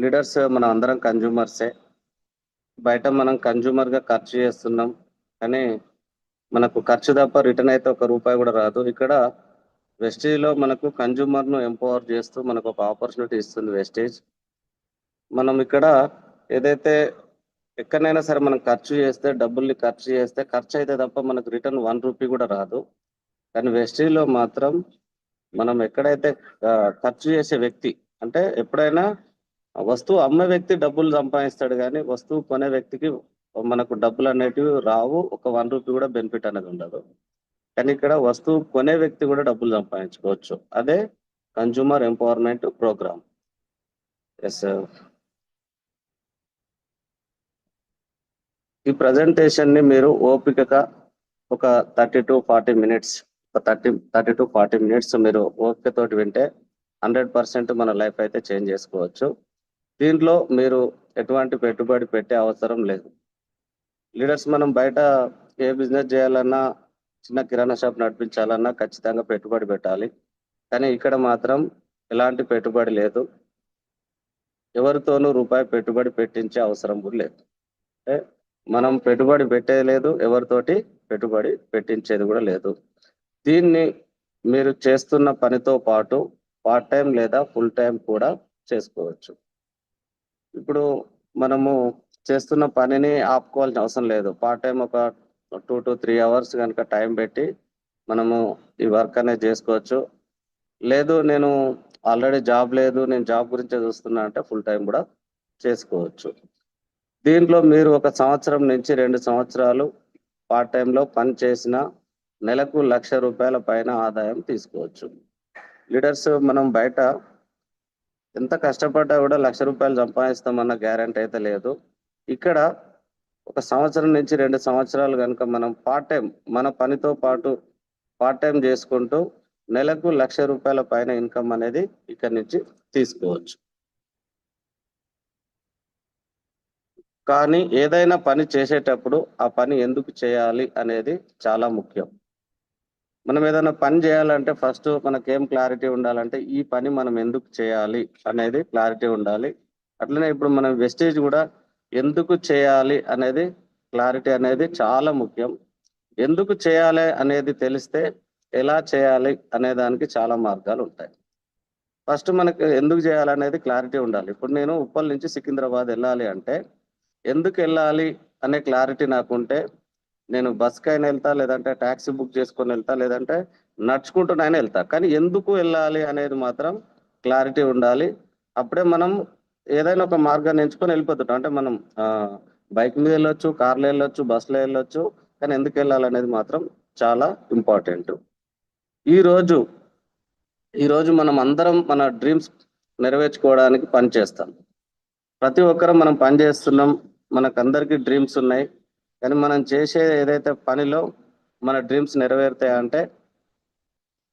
Leaders మనం అందరం కన్జ్యూమర్సే. బయట మనం కన్జ్యూమర్‌గా ఖర్చు చేస్తున్నాం. కానీ మనకు ఖర్చు తప్ప రిటర్న్ అయితే ఒక్క రూపాయి కూడా రాదు. ఇక్కడ వెస్టేజ్‌లో మనకు కన్జ్యూమర్‌ను ఎంపవర్ చేస్తూ మనకొక ఆపర్చునిటీ ఇస్తుంది వెస్టేజ్. మనం ఇక్కడ ఏదైతే ఎక్కడనైనా సరే మనం ఖర్చు చేస్తే, డబ్బుల్ని ఖర్చు చేస్తే ఖర్చయితే తప్ప మనకు రిటర్న్ 1 రూపీ కూడా రాదు. కానీ వెస్టేజ్‌లో మాత్రం మనం ఎక్కడైతే ఖర్చు చేసే వ్యక్తి అంటే ఎప్పుడైనా వస్తువు అమ్మే వ్యక్తి డబ్బులు సంపాదిస్తాడు గానీ, వస్తువు కొనే వ్యక్తికి మనకు డబ్బులనేటివి రావు. ఒక 1 రూపీ కూడా బెనిఫిట్ అనేది ఉండదు. కానీ ఇక్కడ వస్తువు కొనే వ్యక్తి కూడా డబ్బులు సంపాదించుకోవచ్చు. అదే కన్స్యూమర్ ఎంపవర్‌మెంట్ ప్రోగ్రామ్. యెస్. ఈ ప్రెజెంటేషన్‌ని మీరు ఓపికగా ఒక 30-40 మినిట్స్ ఒక 30-40 మినిట్స్ మీరు ఓపికతోటి వింటే 100% మన లైఫ్ అయితే చేంజ్ చేసుకోవచ్చు. దీంట్లో మీరు ఎటువంటి పెట్టుబడి పెట్టే అవసరం లేదు. లీడర్స్ మనం బయట ఏ బిజినెస్ చేయాలన్నా, చిన్న కిరాణా షాప్ నడిపించాలన్నా ఖచ్చితంగా పెట్టుబడి పెట్టాలి. కానీ ఇక్కడ మాత్రం ఎలాంటి పెట్టుబడి లేదు. ఎవరితోనూ రూపాయి పెట్టుబడి పెట్టించే అవసరం కూడా లేదు. అంటే మనం పెట్టుబడి పెట్టేది లేదు. ఎవరితోటి పెట్టుబడి పెట్టించేది కూడా లేదు. దీన్ని మీరు చేస్తున్న పనితో పాటు పార్ట్ టైమ్ లేదా ఫుల్ టైమ్ కూడా చేసుకోవచ్చు. ఇప్పుడు మనము చేస్తున్న పనిని ఆపుకోవాల్సిన అవసరం లేదు. పార్ట్ టైమ్ ఒక 2-3 అవర్స్ గనుక టైం పెట్టి మనము ఈ వర్క్ అనేది చేసుకోవచ్చు. లేదు నేను ఆల్రెడీ జాబ్ లేదు. నేను జాబ్ గురించే చూస్తున్నా అంటే ఫుల్ టైమ్ కూడా చేసుకోవచ్చు. దీంట్లో మీరు 1 సంవత్సరం నుంచి 2 సంవత్సరాలు పార్ట్ టైమ్‌లో పని చేసినా నెలకు ₹1,00,000 పైన ఆదాయం తీసుకోవచ్చు. లీడర్స్ మనం బయట ఎంత కష్టపడ్డా కూడా ₹1,00,000 సంపాదిస్తామన్న గ్యారంటీ అయితే లేదు. ఇక్కడ 1 సంవత్సరం నుంచి 2 సంవత్సరాలు గనుక మనం పార్ట్ టైమ్ మన పనితో పాటు పార్ట్ టైమ్ చేసుకుంటూ నెలకు ₹1,00,000 పైన ఇన్‌కమ్ అనేది ఇక్కడి నుంచి తీసుకోవచ్చు. కానీ ఏదైనా పని చేసేటప్పుడు ఆ పని ఎందుకు చేయాలి అనేది చాలా ముఖ్యం. మనం ఏదైనా పని చేయాలంటే ఫస్ట్ మనకేం క్లారిటీ ఉండాలంటే ఈ పని మనం ఎందుకు చేయాలి అనేది క్లారిటీ ఉండాలి. అట్లనే ఇప్పుడు మనం వెస్టేజ్ కూడా ఎందుకు చేయాలి అనేది క్లారిటీ అనేది చాలా ముఖ్యం. ఎందుకు చేయాలి అనేది తెలిస్తే ఎలా చేయాలి అనే దానికి చాలా మార్గాలుంటాయి. ఫస్ట్ మనకు ఎందుకు చేయాలనేది క్లారిటీ ఉండాలి. ఇప్పుడు నేను ఉప్పల్ నుంచి సికింద్రాబాద్ ఎళ్ళాలి అంటే ఎందుకెళ్ళాలి అనే క్లారిటీ నాకుంటే నేను బస్‌కైనా ఎళ్తా, లేదంటే టాక్సీ బుక్ చేసుకొని ఎళ్తా, లేదంటే నడుచుకుంటూనైనా ఎళ్తా. కానీ ఎందుకు ఎళ్ళాలి అనేది మాత్రం క్లారిటీ ఉండాలి. అప్పుడే మనం ఏదైనా ఒక మార్గాన్ని ఎంచుకొని ఎళ్ళిపోతుంటాం. అంటే మనం బైక్ మీద ఎళ్ళొచ్చు, కార్‌లో ఎళ్ళొచ్చు, బస్‌లో ఎళ్ళొచ్చు. కానీ ఎందుకెళ్ళాలనేది మాత్రం చాలా ఇంపార్టెంటు. ఈరోజు, ఈరోజు మనం అందరం మన డ్రీమ్స్ నెరవేర్చుకోవడానికి పని చేస్తాం. ప్రతి ఒక్కరం మనం పని చేస్తున్నాం. మనకందరికీ డ్రీమ్స్ ఉన్నాయి. కానీ మనం చేసే ఏదైతే పనిలో మన డ్రీమ్స్ నెరవేరుతాయంటే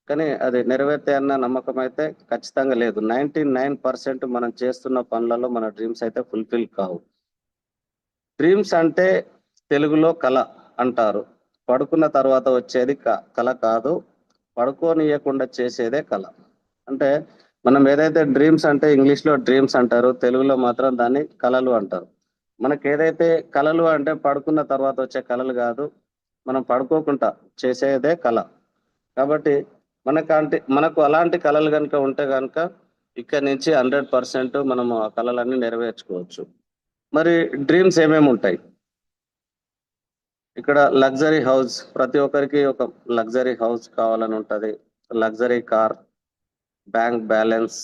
కానీ అది నెరవేరుతాయన్న నమ్మకం అయితే ఖచ్చితంగా లేదు. 99% మనం చేస్తున్న పనులలో మన డ్రీమ్స్ అయితే ఫుల్‌ఫిల్ కావు. డ్రీమ్స్ అంటే తెలుగులో కల అంటారు. పడుకున్న తర్వాత వచ్చేది కల కాదు. పడుకోనియ్యకుండా చేసేదే కల. అంటే మనం ఏదైతే డ్రీమ్స్ అంటే ఇంగ్లీష్‌లో డ్రీమ్స్ అంటారు. తెలుగులో మాత్రం దాన్ని కలలు అంటారు. మనకేదైతే కలలు అంటే పడుకున్న తర్వాత వచ్చే కలలు గాదు. మనం పడుకోకుండా చేసేదే కల. కాబట్టి మనకు అలాంటి కలలు గనుక ఉంటే గనుక ఇక్కడి నుంచి 100% మనము ఆ కలలన్నీ నెరవేర్చుకోవచ్చు. మరి డ్రీమ్స్ ఏమేముంటాయి? ఇక్కడ లగ్జరీ హౌస్ ప్రతి ఒక్కరికి ఒక లగ్జరీ హౌస్ కావాలని ఉంటది. లగ్జరీ కార్, బ్యాంక్ బ్యాలెన్స్,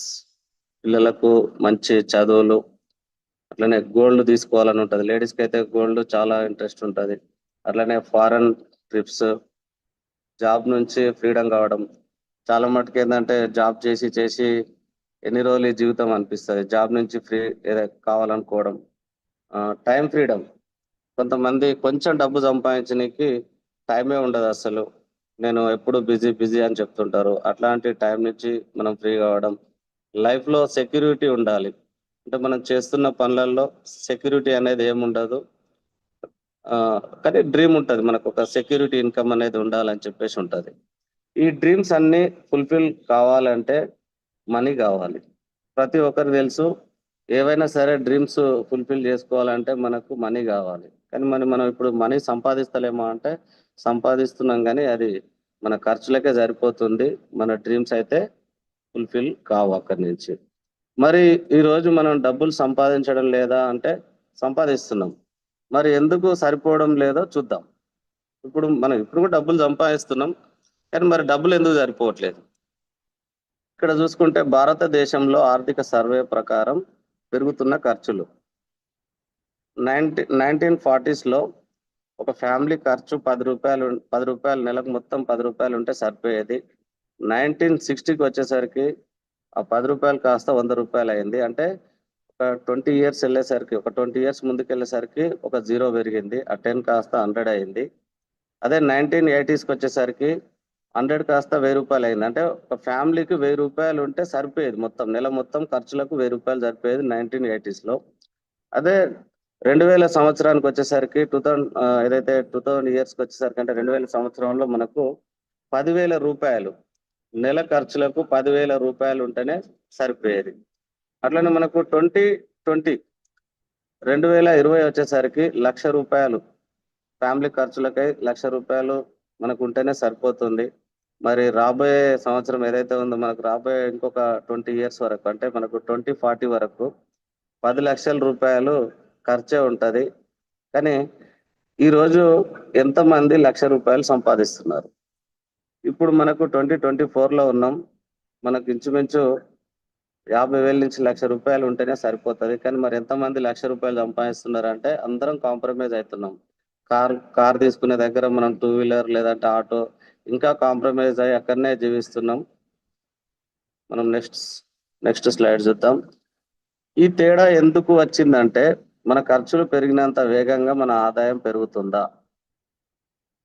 పిల్లలకు మంచి చదువులు, అట్లనే గోల్డ్ తీసుకోవాలని ఉంటది. లేడీస్‌కైతే గోల్డ్ చాలా ఇంట్రెస్ట్ ఉంటది. అట్లనే ఫారెన్ ట్రిప్స్, జాబ్ నుంచి ఫ్రీడమ్ కావడం. చాలా మటుకేందంటే జాబ్ చేసి ఎన్ని రోజులు ఈ జీవితం అనిపిస్తది. జాబ్ నుంచి ఫ్రీ కావాలనుకోవడం. Time freedom. కొంతమంది కొంచెం డబ్బు సంపాదించనీకి టైమే ఉండదసలు. నేను ఎప్పుడు బిజీ అని చెప్తుంటారు. అట్లాంటి టైం నుంచి మనం ఫ్రీ కావడం. లైఫ్‌లో సెక్యూరిటీ ఉండాలి. అంటే మనం చేస్తున్న పనులల్లో సెక్యూరిటీ అనేది ఏముండదు. కానీ డ్రీమ్ ఉంటది. మనకొక సెక్యూరిటీ ఇన్‌కమ్ అనేది ఉండాలని చెప్పేసి ఉంటది. ఈ డ్రీమ్స్ అన్నీ ఫుల్‌ఫిల్ కావాలంటే మనీ గావాలి. ప్రతి ఒక్కరికి తెలుసు ఏవైనా సరే డ్రీమ్స్ ఫుల్ఫిల్ చేసుకోవాలంటే మనకు మనీ కావాలి. కానీ మనం ఇప్పుడు మనీ సంపాదిస్తలేమా అంటే సంపాదిస్తున్నాం కానీ అది మన ఖర్చులకే సరిపోతుంది. మన డ్రీమ్స్ అయితే ఫుల్ఫిల్ కావు అక్కడి నుంచి. మరి ఈరోజు మనం డబ్బులు సంపాదించడం లేదా అంటే సంపాదిస్తున్నాం. మరి ఎందుకు సరిపోవడం లేదో చూద్దాం. ఇప్పుడు కూడా డబ్బులు సంపాదిస్తున్నాం. కానీ మరి డబ్బులు ఎందుకు సరిపోవట్లేదు? ఇక్కడ చూసుకుంటే భారతదేశంలో ఆర్థిక సర్వే ప్రకారం పెరుగుతున్న ఖర్చులు 1940s ఒక ఫ్యామిలీ ఖర్చు రూ. 10 నెలకు మొత్తం రూ. 10 ఉంటే సరిపోయేది. 1960కి వచ్చేసరికి ఆ రూ. 10 కాస్త రూ. 100 అయింది. అంటే ఒక 20 ఇయర్స్ వెళ్ళేసరికి ఒక 20 ఇయర్స్ ముందుకు వెళ్ళేసరికి ఒక 0 పెరిగింది. ఆ 10 కాస్త 100 అయింది. అదే 1980స్కి వచ్చేసరికి 100 కాస్త రూ. 1000 అయింది. అంటే ఒక ఫ్యామిలీకి రూ. 1000 ఉంటే సరిపోయేది. మొత్తం నెల మొత్తం ఖర్చులకు రూ. 1000 సరిపోయేది 1980స్లో. అదే 2000 సంవత్సరానికి వచ్చేసరికి 2000 ఇయర్స్కి వచ్చేసరికి అంటే 2000 సంవత్సరంలో మనకు రూ. 10,000 నెల ఖర్చులకు రూ. 10,000 ఉంటేనే సరిపోయేది. అట్లనే మనకు 2020 వచ్చేసరికి రూ. 1,00,000 ఫ్యామిలీ ఖర్చులకై రూ. 1,00,000 మనకు ఉంటేనే సరిపోతుంది. మరి రాబోయే సంవత్సరం ఏదైతే ఉందో మనకు రాబోయే ఇంకొక 20 ఇయర్స్ వరకు అంటే మనకు 2040 వరకు 10 లక్షల ఖర్చే ఉంటది. కానీ ఈరోజు ఎంతమంది రూ. 1,00,000 సంపాదిస్తున్నారు? ఇప్పుడు మనకు 2024లో ఉన్నాం. మనకు ఇంచుమించు 50,000 నుంచి రూ. 1,00,000 ఉంటేనే సరిపోతది. కానీ మరి ఎంతమంది రూ. 1,00,000 సంపాదిస్తున్నారంటే అందరం కాంప్రమైజ్ అవుతున్నాం. కార్ తీసుకునే దగ్గర మనం 2 వీలర్ లేదంటే ఆటో ఇంకా కాంప్రమైజ్ అయ్యి అక్కడనే జీవిస్తున్నాం. మనం నెక్స్ట్ స్లైడ్ చూద్దాం. ఈ తేడా ఎందుకు వచ్చిందంటే మన ఖర్చులు పెరిగినంత వేగంగా మన ఆదాయం పెరుగుతుందా?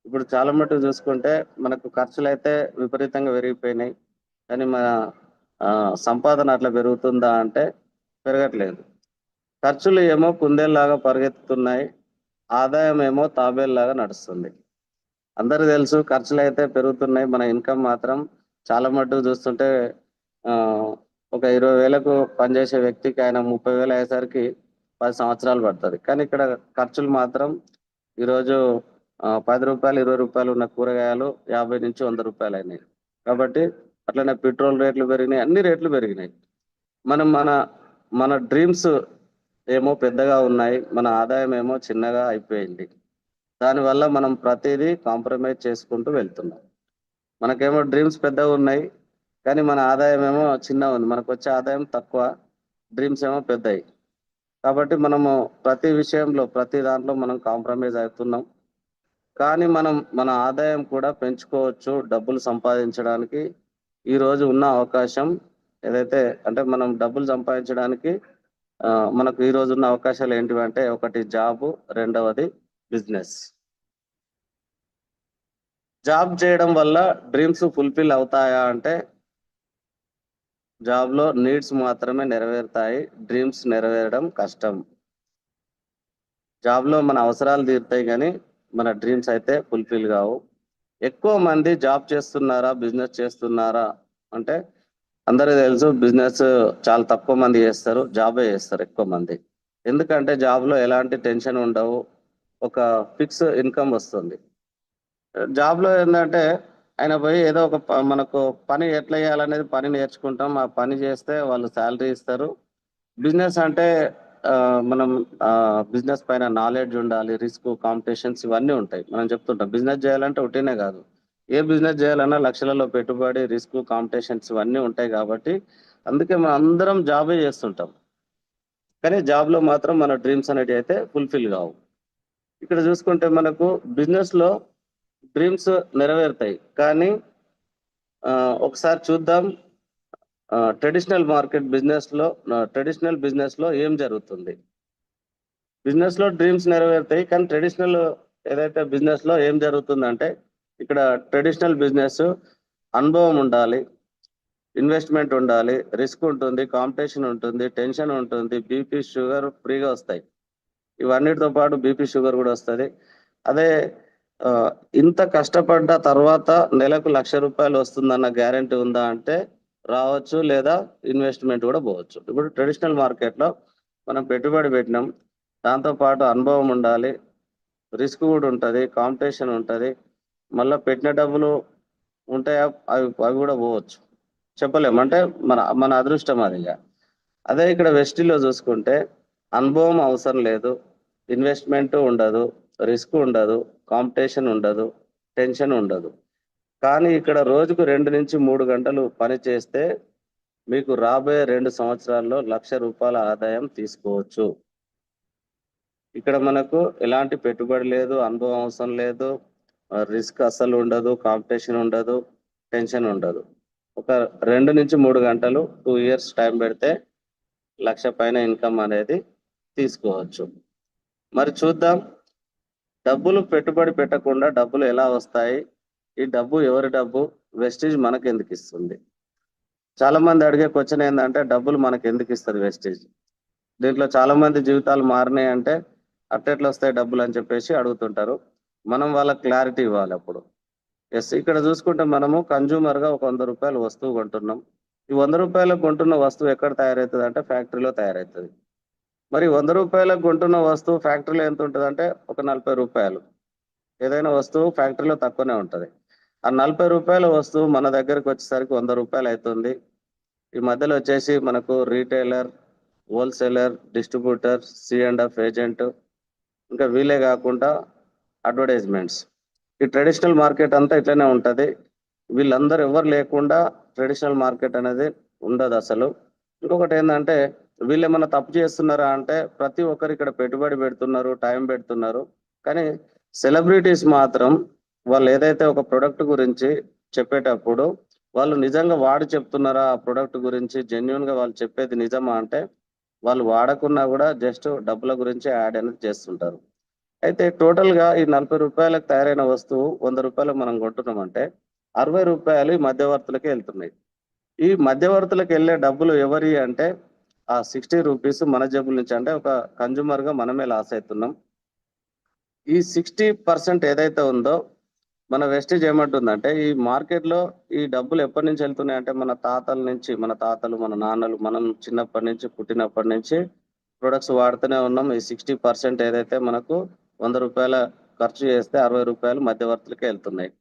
ఇప్పుడు చాలా మటుకు చూసుకుంటే మనకు ఖర్చులు అయితే విపరీతంగా పెరిగిపోయినాయి. కానీ మన సంపాదన అట్లా పెరుగుతుందా అంటే పెరగట్లేదు. ఖర్చులు ఏమో కుందేల్లాగా పరిగెత్తుతున్నాయి. ఆదాయం ఏమో తాబేల్లాగా నడుస్తుంది. అందరికి తెలుసు ఖర్చులు అయితే పెరుగుతున్నాయి. మన ఇన్కమ్ మాత్రం చాలా మటుకు చూస్తుంటే ఒక 20,000కు పనిచేసే వ్యక్తికి ఆయన 30,000 అయ్యేసరికి 10 సంవత్సరాలు పడుతుంది. కానీ ఇక్కడ ఖర్చులు మాత్రం ఈరోజు రూ. 10 రూ. 20 ఉన్న కూరగాయలు 50 నుంచి రూ. 100 అయినాయి. కాబట్టి అట్లనే పెట్రోల్ రేట్లు పెరిగినాయి, అన్ని రేట్లు పెరిగినాయి. మనం మన డ్రీమ్స్ ఏమో పెద్దగా ఉన్నాయి, మన ఆదాయం ఏమో చిన్నగా అయిపోయింది. దానివల్ల మనం ప్రతిదీ కాంప్రమైజ్ చేసుకుంటూ వెళ్తున్నాం. మనకేమో డ్రీమ్స్ పెద్దగా ఉన్నాయి, కానీ మన ఆదాయం ఏమో చిన్నగా ఉంది. మనకు వచ్చే ఆదాయం తక్కువ, డ్రీమ్స్ ఏమో పెద్దవి. కాబట్టి మనము ప్రతి విషయంలో ప్రతి దాంట్లో మనం కాంప్రమైజ్ అవుతున్నాం. కానీ మన ఆదాయం కూడా పెంచుకోవచ్చు డబ్బులు సంపాదించడానికి. ఈరోజు ఉన్న అవకాశం ఏదైతే అంటే మనం డబ్బులు సంపాదించడానికి మనకు ఈ రోజు ఉన్న అవకాశాలు ఏంటివంటే ఒకటి జాబ్, రెండవది బిజినెస్. జాబ్ చేయడం వల్ల డ్రీమ్స్ ఫుల్ఫిల్ అవుతాయా అంటే జాబ్లో నీడ్స్ మాత్రమే నెరవేరుతాయి, డ్రీమ్స్ నెరవేరడం కష్టం. జాబ్లో మన అవసరాలు తీరుతాయి కానీ మన డ్రీమ్స్ అయితే ఫుల్ఫిల్ కావు. ఎక్కువ మంది జాబ్ చేస్తున్నారా బిజినెస్ చేస్తున్నారా అంటే అందరికీ తెలుసు బిజినెస్ చాలా తక్కువ మంది చేస్తారు, జాబే చేస్తారు ఎక్కువ మంది. ఎందుకంటే జాబ్లో ఎలాంటి టెన్షన్ ఉండవు, ఒక ఫిక్స్ ఇన్కమ్ వస్తుంది. జాబ్లో ఏంటంటే ఆయన పోయి ఏదో ఒక మనకు పని ఎట్లా చేయాలనేది పని నేర్చుకుంటాం, ఆ పని చేస్తే వాళ్ళు శాలరీ ఇస్తారు. బిజినెస్ అంటే మనం బిజినెస్ పైన నాలెడ్జ్ ఉండాలి, రిస్క్, కాంపిటీషన్స్ ఇవన్నీ ఉంటాయి. మనం చెప్తుంటాం బిజినెస్ చేయాలంటే ఒకటినే కాదు, ఏ బిజినెస్ చేయాలన్నా లక్షలలో పెట్టుబడి, రిస్క్, కాంపిటీషన్స్ ఇవన్నీ ఉంటాయి. కాబట్టి అందుకే మనం అందరం జాబే చేస్తుంటాం. కానీ జాబ్లో మాత్రం మన డ్రీమ్స్ అనేవి అయితే ఫుల్ఫిల్ కావు. ఇక్కడ చూసుకుంటే మనకు బిజినెస్లో డ్రీమ్స్ నెరవేరుతాయి. కానీ ఒకసారి చూద్దాం ట్రెడిషనల్ బిజినెస్ లో ఏం జరుగుతుంది. బిజినెస్ లో డ్రీమ్స్ నెరవేరుతాయి, కానీ ట్రెడిషనల్ ఏదైతే బిజినెస్ లో ఏం జరుగుతుందంటే ఇక్కడ ట్రెడిషనల్ బిజినెస్ అనుభవం ఉండాలి, ఇన్వెస్ట్మెంట్ ఉండాలి, రిస్క్ ఉంటుంది, కాంపిటీషన్ ఉంటుంది, టెన్షన్ ఉంటుంది, బీపీ షుగర్ ఫ్రీగా వస్తాయి. ఇవన్నిటితో పాటు బీపీ షుగర్ కూడా వస్తుంది. అదే ఇంత కష్టపడ్డ తర్వాత నెలకు రూ. 1,00,000 వస్తుందన్న గ్యారెంటీ ఉందా అంటే రావచ్చు, లేదా ఇన్వెస్ట్మెంట్ కూడా పోవచ్చు. ఇప్పుడు ట్రెడిషనల్ మార్కెట్లో మనం పెట్టుబడి పెట్టినాం, దాంతోపాటు అనుభవం ఉండాలి, రిస్క్ కూడా ఉంటుంది, కాంపిటీషన్ ఉంటుంది, మళ్ళీ పెట్టిన డబ్బులు ఉంటాయా, అవి కూడా పోవచ్చు, చెప్పలేము. అంటే మన మన అదృష్టం అది. అదే ఇక్కడ వెస్టిలో చూసుకుంటే అనుభవం అవసరం లేదు, ఇన్వెస్ట్మెంట్ ఉండదు, రిస్క్ ఉండదు, కాంపిటీషన్ ఉండదు, టెన్షన్ ఉండదు. కానీ ఇక్కడ రోజుకు 2 నుంచి 3 గంటలు పని చేస్తే మీకు రాబోయే 2 సంవత్సరాల్లో ₹1,00,000 ఆదాయం తీసుకోవచ్చు. ఇక్కడ మనకు ఎలాంటి పెట్టుబడి లేదు, అనుభవం అవసరం లేదు, రిస్క్ అస్సలు ఉండదు, కాంపిటీషన్ ఉండదు, టెన్షన్ ఉండదు. ఒక 2 నుంచి 3 గంటలు 2 ఇయర్స్ టైం పెడితే 1,00,000 పైన ఇన్కమ్ అనేది తీసుకోవచ్చు. మరి చూద్దాం, డబ్బులు పెట్టుబడి పెట్టకుండా డబ్బులు ఎలా వస్తాయి, ఈ డబ్బు ఎవరి డబ్బు, వెస్టీజ్ మనకు ఎందుకు ఇస్తుంది? చాలా మంది అడిగే క్వశ్చన్ ఏంటంటే, డబ్బులు మనకు ఎందుకు ఇస్తుంది వెస్టీజ్? దీంట్లో చాలా మంది జీవితాలు మారినాయి అంటే అట్టెట్లు వస్తాయి డబ్బులు అని చెప్పేసి అడుగుతుంటారు. మనం వాళ్ళకి క్లారిటీ ఇవ్వాలి. అప్పుడు ఎస్, ఇక్కడ చూసుకుంటే మనము కన్జ్యూమర్ గా ఒక ₹100 వస్తువు కొంటున్నాం. ఈ ₹100 కొంటున్న వస్తువు ఎక్కడ తయారవుతుంది అంటే ఫ్యాక్టరీలో తయారవుతుంది. మరి ₹100 కొంటున్న వస్తువు ఫ్యాక్టరీలో ఎంత ఉంటుంది అంటే ఒక ₹40. ఏదైనా వస్తువు ఫ్యాక్టరీలో తక్కువనే ఉంటుంది. ఆ ₹40 వస్తువు మన దగ్గరకు వచ్చేసరికి ₹100 అవుతుంది. ఈ మధ్యలో వచ్చేసి మనకు retailer, wholesaler, distributor, C&F agent, ఇంకా వీలే కాకుండా అడ్వర్టైజ్మెంట్స్. ఈ ట్రెడిషనల్ మార్కెట్ అంతా ఇట్లనే ఉంటుంది. వీళ్ళందరూ ఎవరు లేకుండా ట్రెడిషనల్ మార్కెట్ అనేది ఉండదు అసలు. ఇంకొకటి ఏంటంటే, వీళ్ళు ఏమన్నా తప్పు చేస్తున్నారా అంటే ప్రతి ఒక్కరు ఇక్కడ పెట్టుబడి పెడుతున్నారు, టైం పెడుతున్నారు. కానీ సెలబ్రిటీస్ మాత్రం వాళ్ళు ఏదైతే ఒక ప్రొడక్ట్ గురించి చెప్పేటప్పుడు వాళ్ళు నిజంగా వాడి చెప్తున్నారా ఆ ప్రొడక్ట్ గురించి, జెన్యున్ గా వాళ్ళు చెప్పేది నిజమా అంటే వాళ్ళు వాడకున్నా కూడా జస్ట్ డబ్బుల గురించి యాడ్ అనేది చేస్తుంటారు. అయితే టోటల్ గా ఈ ₹40 తయారైన వస్తువు ₹100 మనం కొంటున్నామంటే ₹60 ఈ మధ్యవర్తులకే వెళ్తున్నాయి. ఈ మధ్యవర్తులకు వెళ్ళే డబ్బులు ఎవరి అంటే ఆ ₹60 మన జేబుల నుంచి, అంటే ఒక కన్జ్యూమర్ గా మనమే లాస్ అవుతున్నాం. ఈ 60% ఏదైతే ఉందో మన వెస్టేజ్ ఏమంటుందంటే, ఈ మార్కెట్ లో ఈ డబ్బులు ఎప్పటి నుంచి వెళ్తున్నాయి అంటే మన తాతల నుంచి, మన తాతలు, మన నాన్నలు, మనం చిన్నప్పటి నుంచి పుట్టినప్పటి నుంచి ప్రొడక్ట్స్ వాడుతూనే ఉన్నాం. ఈ 60% ఏదైతే మనకు ₹100 ఖర్చు చేస్తే ₹60 మధ్యవర్తులకే వెళ్తున్నాయి.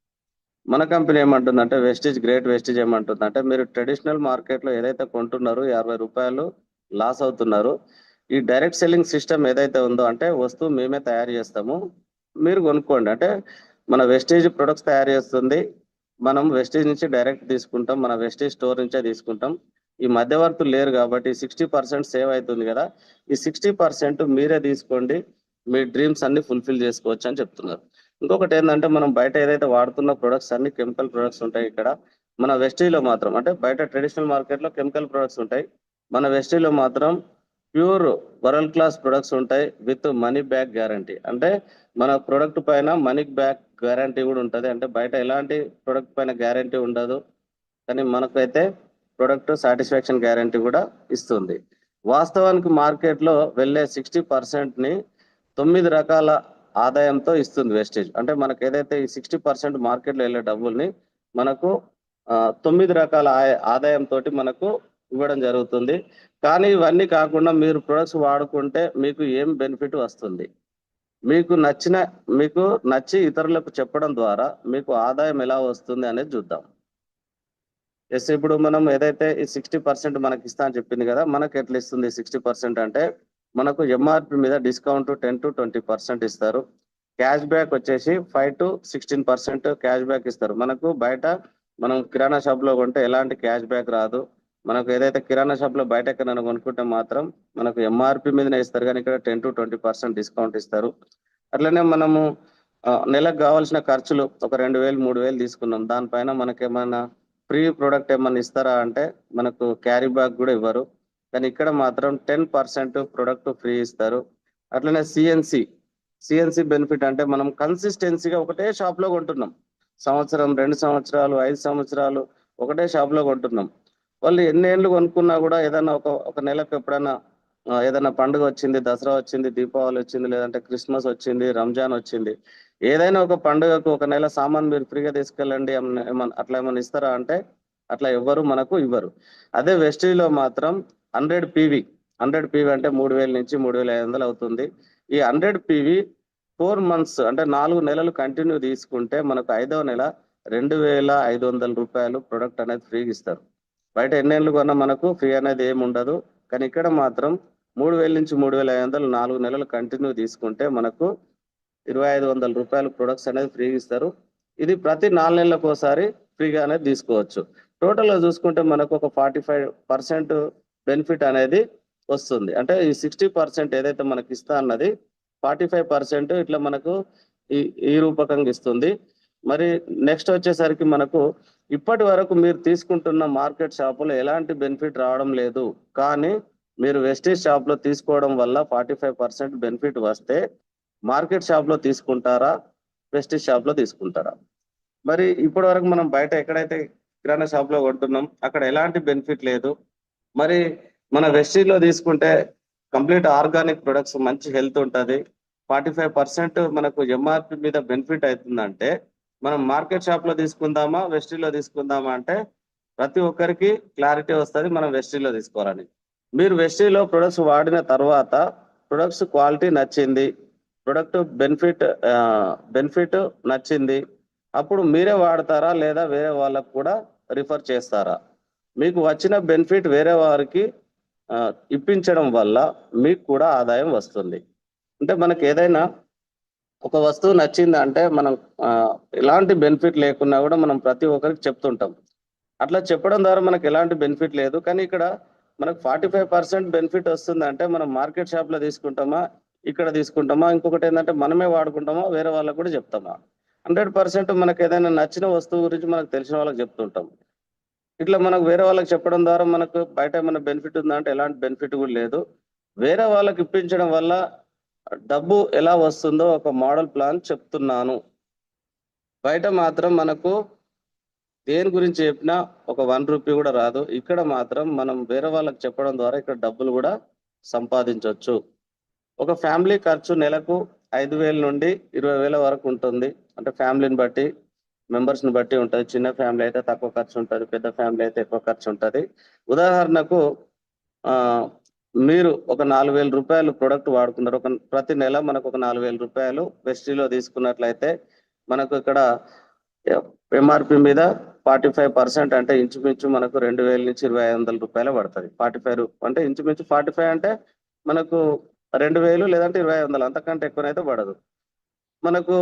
మన కంపెనీ ఏమంటుందంటే, వెస్టేజ్ గ్రేట్ వెస్టేజ్ ఏమంటుందంటే, మీరు ట్రెడిషనల్ మార్కెట్ లో ఏదైతే కొంటున్నారో ఈ ₹60 లాస్ అవుతున్నారు. ఈ డైరెక్ట్ సెల్లింగ్ సిస్టమ్ ఏదైతే ఉందో అంటే వస్తువు మేమే తయారు చేస్తాము, మీరు కొనుక్కోండి అంటే మన వెస్టేజ్ ప్రొడక్ట్స్ తయారు చేస్తుంది. మనం వెస్టేజ్ నుంచి డైరెక్ట్ తీసుకుంటాం, మన వెస్టేజ్ స్టోర్ నుంచే తీసుకుంటాం. ఈ మధ్యవర్తులు లేరు కాబట్టి 60% సేవ్ అవుతుంది కదా. ఈ 60% మీరే తీసుకోండి, మీ డ్రీమ్స్ అన్ని ఫుల్ఫిల్ చేసుకోవచ్చు అని చెప్తున్నారు. ఇంకొకటి ఏంటంటే, మనం బయట ఏదైతే వాడుతున్న ప్రొడక్ట్స్ అన్ని కెమికల్ ప్రొడక్ట్స్ ఉంటాయి. ఇక్కడ మన వెస్టేజ్లో మాత్రం, అంటే బయట ట్రెడిషనల్ మార్కెట్లో కెమికల్ ప్రొడక్ట్స్ ఉంటాయి, మన వెస్టేజ్లో మాత్రం ప్యూర్ వరల్డ్ క్లాస్ ప్రొడక్ట్స్ ఉంటాయి విత్ మనీ బ్యాక్ గ్యారంటీ. అంటే మన ప్రొడక్ట్ పైన మనీ బ్యాక్ గ్యారంటీ కూడా ఉంటుంది. అంటే బయట ఎలాంటి ప్రొడక్ట్ పైన గ్యారంటీ ఉండదు, కానీ మనకైతే ప్రొడక్ట్ సాటిస్ఫాక్షన్ గ్యారంటీ కూడా ఇస్తుంది. వాస్తవానికి మార్కెట్లో వెళ్ళే 60%ని 9 రకాల ఆదాయంతో ఇస్తుంది వెస్టేజ్. అంటే మనకు ఏదైతే ఈ 60% మార్కెట్లో వెళ్ళే డబ్బుల్ని మనకు 9 రకాల ఆదాయంతో మనకు ఇవ్వడం జరుగుతుంది. కానీ ఇవన్నీ కాకుండా మీరు ప్రొడక్ట్స్ వాడుకుంటే మీకు ఏం బెనిఫిట్ వస్తుంది, మీకు నచ్చి ఇతరులకు చెప్పడం ద్వారా మీకు ఆదాయం ఎలా వస్తుంది అనేది చూద్దాం. ఎస్, ఇప్పుడు మనం ఏదైతే ఈ 60% మనకి ఇస్తా అని చెప్పింది కదా, మనకు ఎట్లా ఇస్తుంది 60% అంటే, మనకు ఎంఆర్పి మీద డిస్కౌంట్ 10 to 20% ఇస్తారు. క్యాష్ బ్యాక్ వచ్చేసి 5 to 16% క్యాష్ బ్యాక్ ఇస్తారు. మనకు బయట మనం కిరాణా షాప్ లో కొంటే ఎలాంటి క్యాష్ బ్యాక్ రాదు. మనకు ఏదైతే కిరాణా షాప్ లో బయట ఎక్కడైనా కొనుక్కుంటే మాత్రం మనకు ఎంఆర్పి మీదనే ఇస్తారు, కానీ ఇక్కడ 10 to 20% డిస్కౌంట్ ఇస్తారు. అట్లనే మనము నెలకు కావాల్సిన ఖర్చులు ఒక 2,000 3,000 తీసుకున్నాం, దానిపైన మనకేమైనా ఫ్రీ ప్రోడక్ట్ ఏమన్నా ఇస్తారా అంటే మనకు క్యారీ బ్యాగ్ కూడా ఇవ్వరు. కానీ ఇక్కడ మాత్రం 10% ప్రొడక్ట్ ఫ్రీ ఇస్తారు. అట్లనే సిఎన్సి బెనిఫిట్ అంటే మనం కన్సిస్టెన్సీగా ఒకటే షాప్ లో కొంటున్నాం, సంవత్సరం 2 సంవత్సరాలు 5 సంవత్సరాలు ఒకటే షాప్ లో కొంటున్నాం. వాళ్ళు ఎన్ని ఏళ్ళు కొనుక్కున్నా కూడా ఏదైనా ఒక నెలకు ఎప్పుడైనా ఏదైనా పండుగ వచ్చింది, దసరా వచ్చింది, దీపావళి వచ్చింది, లేదంటే క్రిస్మస్ వచ్చింది, రంజాన్ వచ్చింది, ఏదైనా ఒక పండుగకు ఒక నెల సామాన్ మీరు ఫ్రీగా తీసుకెళ్ళండి అట్లా ఏమన్నా ఇస్తారా అంటే అట్లా ఎవ్వరు మనకు ఇవ్వరు. అదే వెస్టీజ్లో మాత్రం 100 పీవీ అంటే 3000 నుంచి 3500 అవుతుంది. ఈ 100 పీవీ 4 మంత్స్ అంటే 4 నెలలు కంటిన్యూ తీసుకుంటే మనకు 5వ నెల 2500 రూపాయలు ప్రొడక్ట్ అనేది ఫ్రీగా ఇస్తారు. బయట ఎన్నేళ్ళు కొన్నా మనకు ఫ్రీ అనేది ఏమి ఉండదు. కానీ ఇక్కడ మాత్రం 3000 నుంచి 3500 4 నెలలు కంటిన్యూ తీసుకుంటే మనకు 2500 రూపాయలు ప్రొడక్ట్స్ అనేది ఫ్రీగా ఇస్తారు. ఇది ప్రతి 4 నెలలకు ఒకసారి ఫ్రీగా అనేది తీసుకోవచ్చు. టోటల్ గా చూసుకుంటే మనకు ఒక 45% బెనిఫిట్ అనేది వస్తుంది. అంటే ఈ 60% ఏదైతే మనకి ఇస్తా అన్నది 45% ఇట్లా మనకు ఈ రూపకంగా ఇస్తుంది. మరి నెక్స్ట్ వచ్చేసరికి మనకు ఇప్పటి వరకు మీరు తీసుకుంటున్న మార్కెట్ షాపులో ఎలాంటి బెనిఫిట్ రావడం లేదు. కానీ మీరు వెస్టీజ్ షాప్ లో తీసుకోవడం వల్ల 45% బెనిఫిట్ వస్తే మార్కెట్ షాప్ లో తీసుకుంటారా, వెస్టీజ్ షాప్ లో తీసుకుంటారా? మరి ఇప్పటి వరకు మనం బయట ఎక్కడైతే కిరాణా షాప్ లో కొంటున్నాం అక్కడ ఎలాంటి బెనిఫిట్ లేదు. మరి మన వెస్టీజ్ లో తీసుకుంటే కంప్లీట్ ఆర్గానిక్ ప్రొడక్ట్స్, మంచి హెల్త్ ఉంటుంది. 45% మనకు ఎంఆర్పి మీద బెనిఫిట్ అవుతుందంటే మనం మార్కెట్ షాప్ లో తీసుకుందామా, వెస్టీజ్ లో తీసుకుందామా అంటే ప్రతి ఒక్కరికి క్లారిటీ వస్తుంది మనం వెస్టీజ్ లో తీసుకోవాలని. మీరు వెస్టీజ్ లో ప్రొడక్ట్స్ వాడిన తర్వాత ప్రొడక్ట్స్ క్వాలిటీ నచ్చింది, ప్రొడక్ట్ బెనిఫిట్ నచ్చింది, అప్పుడు మీరే వాడతారా లేదా వేరే వాళ్ళకు కూడా రిఫర్ చేస్తారా? మీకు వచ్చిన బెనిఫిట్ వేరే వారికి ఇప్పించడం వల్ల మీకు కూడా ఆదాయం వస్తుంది. అంటే మనకి ఏదైనా ఒక వస్తువు నచ్చింది అంటే మనం ఎలాంటి బెనిఫిట్ లేకున్నా కూడా మనం ప్రతి ఒక్కరికి చెప్తుంటాం. అట్లా చెప్పడం ద్వారా మనకు ఎలాంటి బెనిఫిట్ లేదు. కానీ ఇక్కడ మనకు 45% బెనిఫిట్ వస్తుందంటే మనం మార్కెట్ షాప్ లో తీసుకుంటామా, ఇక్కడ తీసుకుంటామా, ఇంకొకటి ఏంటంటే మనమే వాడుకుంటామా, వేరే వాళ్ళకు కూడా చెప్తామా? 100% మనకు ఏదైనా నచ్చిన వస్తువు గురించి మనకు తెలిసిన వాళ్ళకి చెప్తుంటాం. ఇట్లా మనకు వేరే వాళ్ళకి చెప్పడం ద్వారా మనకు బయట ఏమైనా బెనిఫిట్ ఉందా అంటే ఎలాంటి బెనిఫిట్ కూడా లేదు. వేరే వాళ్ళకి ఇప్పించడం వల్ల డబ్బు ఎలా వస్తుందో ఒక మోడల్ ప్లాన్ చెప్తున్నాను. బయట మాత్రం మనకు దేని గురించి చెప్పినా ఒక 1 రూపీ కూడా రాదు. ఇక్కడ మాత్రం మనం వేరే వాళ్ళకి చెప్పడం ద్వారా ఇక్కడ డబ్బులు కూడా సంపాదించవచ్చు. ఒక ఫ్యామిలీ ఖర్చు నెలకు 5,000 నుండి 20,000 వరకు ఉంటుంది. అంటే ఫ్యామిలీని బట్టి, మెంబర్స్ని బట్టి ఉంటుంది. చిన్న ఫ్యామిలీ అయితే తక్కువ ఖర్చు ఉంటుంది, పెద్ద ఫ్యామిలీ అయితే ఎక్కువ ఖర్చు ఉంటుంది. ఉదాహరణకు మీరు ఒక 4,000 రూపాయలు ప్రొడక్ట్ వాడుకున్నారు. ప్రతి నెల మనకు ఒక 4,000 రూపాయలు వెస్టీలో తీసుకున్నట్లయితే మనకు ఇక్కడ ఎంఆర్పి మీద 45% అంటే ఇంచుమించు మనకు 2,000 నుంచి 2,500 రూపాయలు పడుతుంది. 45 అంటే ఇంచుమించు 45 అంటే మనకు 2,000 లేదంటే 2,500, అంతకంటే ఎక్కువనైతే పడదు. మనకు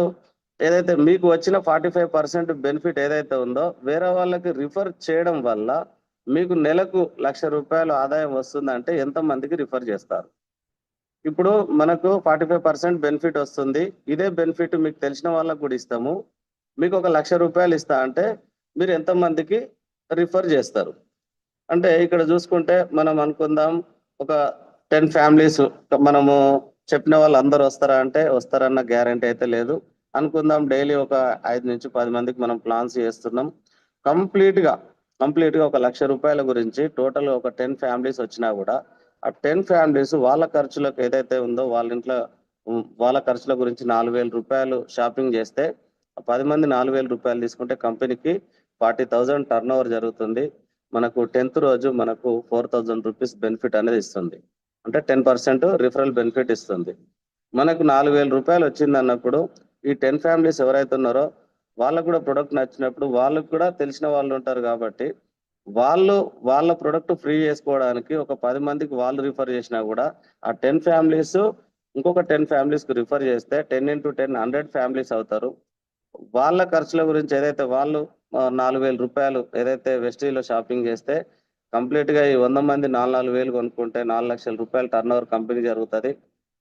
ఏదైతే మీకు వచ్చిన 45% బెనిఫిట్ ఏదైతే ఉందో వేరే వాళ్ళకి రిఫర్ చేయడం వల్ల మీకు నెలకు 1,00,000 రూపాయలు ఆదాయం వస్తుందంటే ఎంత మందికి రిఫర్ చేస్తారు? ఇప్పుడు మనకు 45% బెనిఫిట్ వస్తుంది. ఇదే బెనిఫిట్ మీకు తెలిసిన వాళ్ళకు కూడా ఇస్తాము. మీకు ఒక 1,00,000 రూపాయలు ఇస్తా అంటే మీరు ఎంత మందికి రిఫర్ చేస్తారు? అంటే ఇక్కడ చూసుకుంటే మనం అనుకుందాం ఒక 10 ఫ్యామిలీస్ మనము చెప్పిన వాళ్ళు అందరూ వస్తారా అంటే వస్తారన్న గ్యారంటీ అయితే లేదు. అనుకుందాం డైలీ ఒక 5 నుంచి 10 మందికి మనం ప్లాన్స్ చేస్తున్నాం. కంప్లీట్ గా ఒక 1,00,000 రూపాయల గురించి టోటల్ ఒక 10 ఫ్యామిలీస్ వచ్చినా కూడా ఆ 10 ఫ్యామిలీస్ వాళ్ళ ఖర్చులకు ఏదైతే ఉందో వాళ్ళ ఇంట్లో వాళ్ళ ఖర్చుల గురించి 4,000 రూపాయలు షాపింగ్ చేస్తే 10 మంది 4,000 రూపాయలు తీసుకుంటే కంపెనీకి 40,000 టర్న్ ఓవర్ జరుగుతుంది. మనకు 10th రోజు మనకు 4,000 రూపీస్ బెనిఫిట్ అనేది ఇస్తుంది. అంటే 10% రిఫరల్ బెనిఫిట్ ఇస్తుంది. మనకు 4,000 రూపాయలు వచ్చింది అన్నప్పుడు ఈ 10 ఫ్యామిలీస్ ఎవరైతే ఉన్నారో వాళ్ళకు కూడా ప్రొడక్ట్ నచ్చినప్పుడు వాళ్ళకు కూడా తెలిసిన వాళ్ళు ఉంటారు కాబట్టి వాళ్ళ ప్రొడక్ట్ ఫ్రీ చేసుకోవడానికి ఒక 10 మందికి వాళ్ళు రిఫర్ చేసినా కూడా ఆ 10 ఫ్యామిలీస్ ఇంకొక 10 ఫ్యామిలీస్ కు రిఫర్ చేస్తే 10 into 10 100 ఫ్యామిలీస్ అవుతారు. వాళ్ళ ఖర్చుల గురించి ఏదైతే వాళ్ళు 4,000 రూపాయలు ఏదైతే వెస్టీలో షాపింగ్ చేస్తే కంప్లీట్ గా ఈ 100 మంది 4,000 కొనుక్కుంటే 4,00,000 రూపాయలు టర్న్ ఓవర్ కంపెనీ జరుగుతుంది.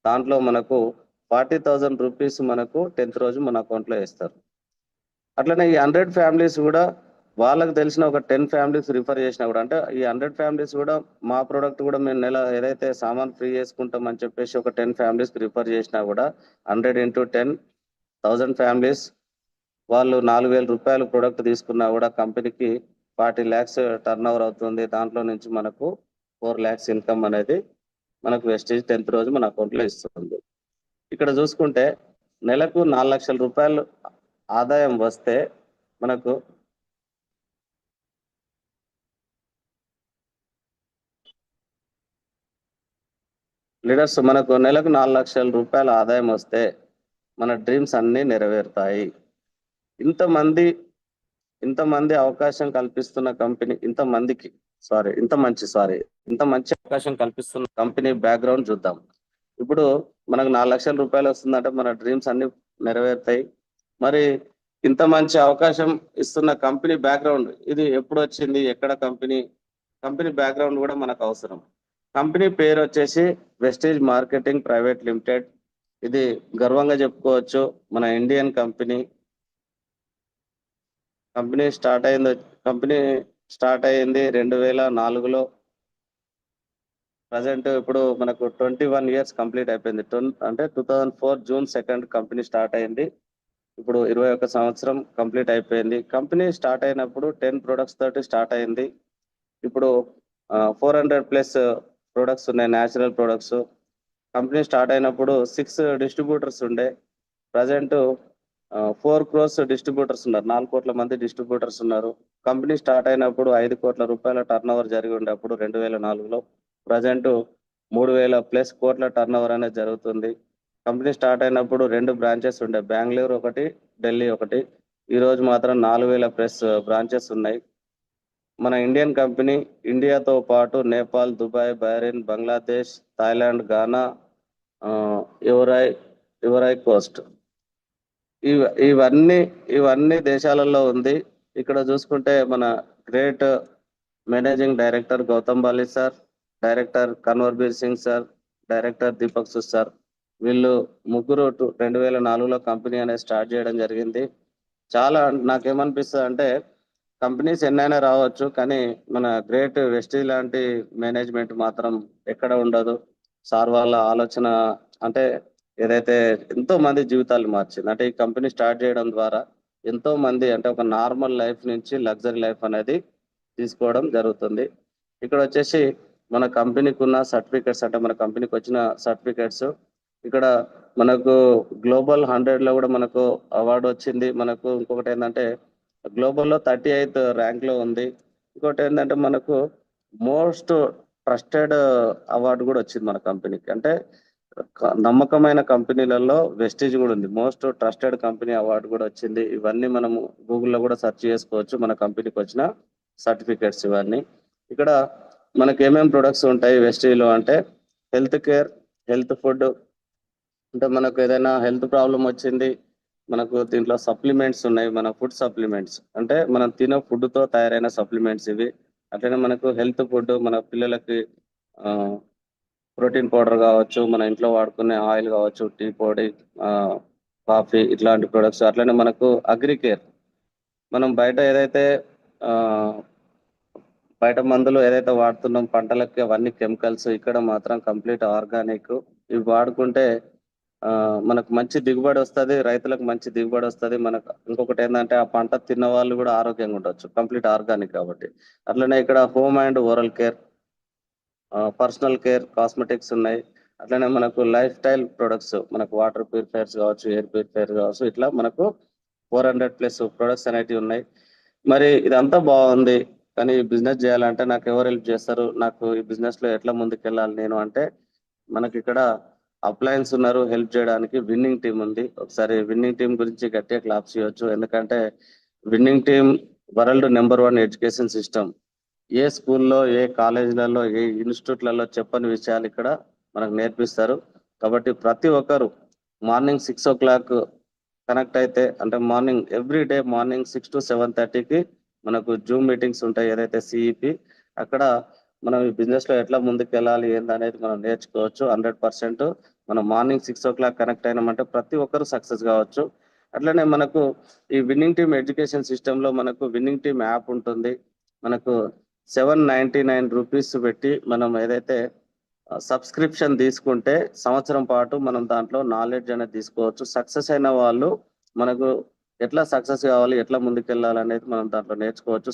దాంట్లో మనకు 40,000 రూపీస్ మనకు 10th రోజు మన అకౌంట్ లో వేస్తారు. అట్లనే ఈ 100 ఫ్యామిలీస్ కూడా వాళ్ళకి తెలిసిన ఒక 10 ఫ్యామిలీస్ రిఫర్ చేసినా కూడా అంటే ఈ 100 ఫ్యామిలీస్ కూడా మా ప్రోడక్ట్ కూడా మేము నెల ఏదైతే సామాన్ ఫ్రీ చేసుకుంటాం అని చెప్పేసి ఒక 10 ఫ్యామిలీస్ రిఫర్ చేసినా కూడా 100 into 10 1000 ఫ్యామిలీస్ వాళ్ళు 4,000 రూపాయలు ప్రొడక్ట్ తీసుకున్నా కూడా కంపెనీకి 40 lakhs టర్న్ ఓవర్ అవుతుంది. దాంట్లో నుంచి మనకు 4 lakhs ఇన్కమ్ అనేది మనకు వెస్టేజ్ 10th రోజు మన అకౌంట్ లో ఇస్తుంది. ఇక్కడ చూసుకుంటే నెలకు 4,00,000 రూపాయలు ఆదాయం వస్తే మనకు లీడర్స్ మనకు నెలకు 4 లక్షల రూపాయల ఆదాయం వస్తే మన డ్రీమ్స్ అన్నీ నెరవేరుతాయి. ఇంతమంది ఇంతమంది అవకాశం కల్పిస్తున్న కంపెనీ ఇంత మంచి అవకాశం కల్పిస్తున్న కంపెనీ బ్యాక్గ్రౌండ్ చూద్దాం. ఇప్పుడు మనకు 4 లక్షల రూపాయలు వస్తుందంటే మన డ్రీమ్స్ అన్ని నెరవేరుతాయి. మరి ఇంత మంచి అవకాశం ఇస్తున్న కంపెనీ బ్యాక్గ్రౌండ్ ఇది ఎప్పుడు వచ్చింది, ఎక్కడ కంపెనీ బ్యాక్గ్రౌండ్ కూడా మనకు అవసరం. కంపెనీ పేరు వచ్చేసి వెస్టేజ్ మార్కెటింగ్ ప్రైవేట్ లిమిటెడ్. ఇది గర్వంగా చెప్పుకోవచ్చు, మన ఇండియన్ కంపెనీ. కంపెనీ స్టార్ట్ అయింది 2004లో. ప్రజెంట్ ఇప్పుడు మనకు 21 ఇయర్స్ కంప్లీట్ అయిపోయింది. అంటే 2004 జూన్ 2 కంపెనీ స్టార్ట్ అయింది. ఇప్పుడు 21 సంవత్సరం కంప్లీట్ అయిపోయింది. కంపెనీ స్టార్ట్ అయినప్పుడు 10 ప్రొడక్ట్స్ తోటి స్టార్ట్ అయింది. ఇప్పుడు 400+ ప్రొడక్ట్స్ ఉన్నాయి, న్యాచురల్ ప్రొడక్ట్స్. కంపెనీ స్టార్ట్ అయినప్పుడు 6 డిస్ట్రిబ్యూటర్స్ ఉండే. ప్రజెంట్ 4 crores డిస్ట్రిబ్యూటర్స్ ఉన్నారు, 4 కోట్ల మంది డిస్ట్రిబ్యూటర్స్ ఉన్నారు. కంపెనీ స్టార్ట్ అయినప్పుడు 5 కోట్ల రూపాయల టర్నోవర్ జరిగి ఉండే అప్పుడు 2004లో. ప్రజెంట్ 3000+ కోట్ల టర్నోవర్ అనేది జరుగుతుంది. కంపెనీ స్టార్ట్ అయినప్పుడు 2 బ్రాంచెస్ ఉండే, బెంగళూరు ఒకటి, ఢిల్లీ ఒకటి. ఈ రోజు మాత్రం 4000+ బ్రాంచెస్ ఉన్నాయి. మన ఇండియన్ కంపెనీ ఇండియాతో పాటు Nepal, Dubai, Bahrain, Bangladesh, Thailand, Ghana, Ivory Coast, ఇవన్నీ దేశాలలో ఉంది. ఇక్కడ చూసుకుంటే మన great managing director Gautam Bali sir, director Kanwarbir Singh sir, director Deepak Sood sir, వీళ్ళు ముగ్గురు 2004లో కంపెనీ అనేది స్టార్ట్ చేయడం జరిగింది. చాలా నాకేమనిపిస్తుంది అంటే కంపెనీస్ ఎన్నైనా రావచ్చు, కానీ మన గ్రేట్ వెస్టీజ్ లాంటి మేనేజ్మెంట్ మాత్రం ఎక్కడ ఉండదు. సార్ వాళ్ళ ఆలోచన అంటే ఏదైతే ఎంతో మంది జీవితాలు మార్చింది. అంటే ఈ కంపెనీ స్టార్ట్ చేయడం ద్వారా ఎంతో మంది అంటే ఒక నార్మల్ లైఫ్ నుంచి లగ్జరీ లైఫ్ అనేది తీసుకోవడం జరుగుతుంది. ఇక్కడ వచ్చేసి మన కంపెనీకి ఉన్న సర్టిఫికెట్స్, అంటే మన కంపెనీకి వచ్చిన సర్టిఫికెట్స్. ఇక్కడ మనకు గ్లోబల్ 100లో కూడా మనకు అవార్డు వచ్చింది. మనకు ఇంకొకటి ఏంటంటే గ్లోబల్లో 38th ర్యాంక్ లో ఉంది. ఇంకోటి ఏంటంటే మనకు మోస్ట్ ట్రస్టెడ్ అవార్డు కూడా వచ్చింది మన కంపెనీకి. అంటే నమ్మకమైన కంపెనీలలో వెస్టీజ్ కూడా ఉంది, మోస్ట్ ట్రస్టెడ్ కంపెనీ అవార్డు కూడా వచ్చింది. ఇవన్నీ మనము గూగుల్లో కూడా సెర్చ్ చేసుకోవచ్చు, మన కంపెనీకి వచ్చిన సర్టిఫికేట్స్ ఇవన్నీ. ఇక్కడ మనకి ఏమేమి ప్రొడక్ట్స్ ఉంటాయి వెస్టీజ్లో అంటే హెల్త్ కేర్, హెల్త్ ఫుడ్. అంటే మనకు ఏదైనా హెల్త్ ప్రాబ్లం వచ్చింది, మనకు దీంట్లో సప్లిమెంట్స్ ఉన్నాయి, మన ఫుడ్ సప్లిమెంట్స్ అంటే మనం తినే ఫుడ్తో తయారైన సప్లిమెంట్స్ ఇవి. అట్లనే మనకు హెల్త్ ఫుడ్, మన పిల్లలకి ప్రోటీన్ పౌడర్ కావచ్చు, మన ఇంట్లో వాడుకునే ఆయిల్ కావచ్చు, టీ పొడి, కాఫీ, ఇట్లాంటి ప్రొడక్ట్స్. అట్లనే మనకు అగ్రికేర్, మనం బయట మందులు ఏదైతే వాడుతున్నాం పంటలకి అవన్నీ కెమికల్స్, ఇక్కడ మాత్రం కంప్లీట్ ఆర్గానిక్. ఇవి వాడుకుంటే మనకు మంచి దిగుబడి వస్తుంది, రైతులకు మంచి దిగుబడి వస్తుంది. మనకు ఇంకొకటి ఏంటంటే ఆ పంట తిన్న వాళ్ళు కూడా ఆరోగ్యంగా ఉండొచ్చు, కంప్లీట్ ఆర్గానిక్ కాబట్టి. అట్లనే ఇక్కడ home and oral care, personal care, cosmetics ఉన్నాయి. అట్లనే మనకు లైఫ్ స్టైల్ ప్రొడక్ట్స్, మనకు వాటర్ ప్యూరిఫైర్స్ కావచ్చు, ఎయిర్ ప్యూరిఫైర్ కావచ్చు, ఇట్లా మనకు 400+ ప్రొడక్ట్స్ అనేటివి ఉన్నాయి. మరి ఇదంతా బాగుంది, కానీ బిజినెస్ చేయాలంటే నాకు ఎవరు హెల్ప్ చేస్తారు, నాకు ఈ బిజినెస్ లో ఎట్లా ముందుకెళ్ళాలి నేను అంటే మనకి ఇక్కడ అప్లయన్స్ ఉన్నారు హెల్ప్ చేయడానికి, విన్నింగ్ టీం ఉంది. ఒకసారి విన్నింగ్ టీం గురించి గట్టిగా క్లాప్స్ చేయొచ్చు, ఎందుకంటే winning team world number 1 education system. ఏ స్కూల్లో, ఏ కాలేజీలలో, ఏ ఇన్స్టిట్యూట్లలో చెప్పని విషయాలు ఇక్కడ మనకు నేర్పిస్తారు. కాబట్టి ప్రతి ఒక్కరు మార్నింగ్ 6 o'clock కనెక్ట్ అయితే, అంటే morning every day morning 6 to 7:30కి మనకు జూమ్ మీటింగ్స్ ఉంటాయి, ఏదైతే సిఇపి. అక్కడ మనం ఈ బిజినెస్ లో ఎట్లా ముందుకు వెళ్ళాలి ఏందనేది మనం నేర్చుకోవచ్చు. 100% మనం మార్నింగ్ 6 o'clock కనెక్ట్ అయినామంటే ప్రతి ఒక్కరు సక్సెస్ కావచ్చు. అట్లనే మనకు ఈ విన్నింగ్ టీమ్ ఎడ్యుకేషన్ సిస్టమ్ లో మనకు విన్నింగ్ టీమ్ యాప్ ఉంటుంది. మనకు 799 రూపీస్ పెట్టి మనం ఏదైతే సబ్స్క్రిప్షన్ తీసుకుంటే సంవత్సరం పాటు మనం దాంట్లో నాలెడ్జ్ అనేది తీసుకోవచ్చు. సక్సెస్ అయిన వాళ్ళు మనకు ఎట్లా సక్సెస్ కావాలి, ఎట్లా ముందుకెళ్ళాలి అనేది మనం దాంట్లో నేర్చుకోవచ్చు.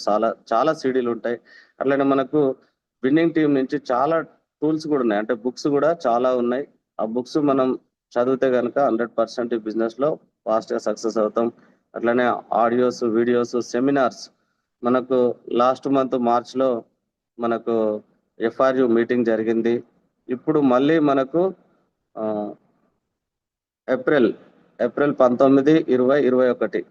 చాలా సీడీలు ఉంటాయి. అట్లనే మనకు విన్నింగ్ టీం నుంచి చాలా టూల్స్ కూడా ఉన్నాయి, అంటే బుక్స్ కూడా చాలా ఉన్నాయి. ఆ బుక్స్ మనం చదివితే కనుక 100% ఈ బిజినెస్ లో ఫాస్ట్ గా సక్సెస్ అవుతాం. అట్లనే ఆడియోస్, వీడియోస్, సెమినార్స్. మనకు లాస్ట్ మంత్ మార్చ్ లో మనకు FRU మీటింగ్ జరిగింది. ఇప్పుడు మళ్ళీ మనకు ఏప్రిల్ 19, 20, 21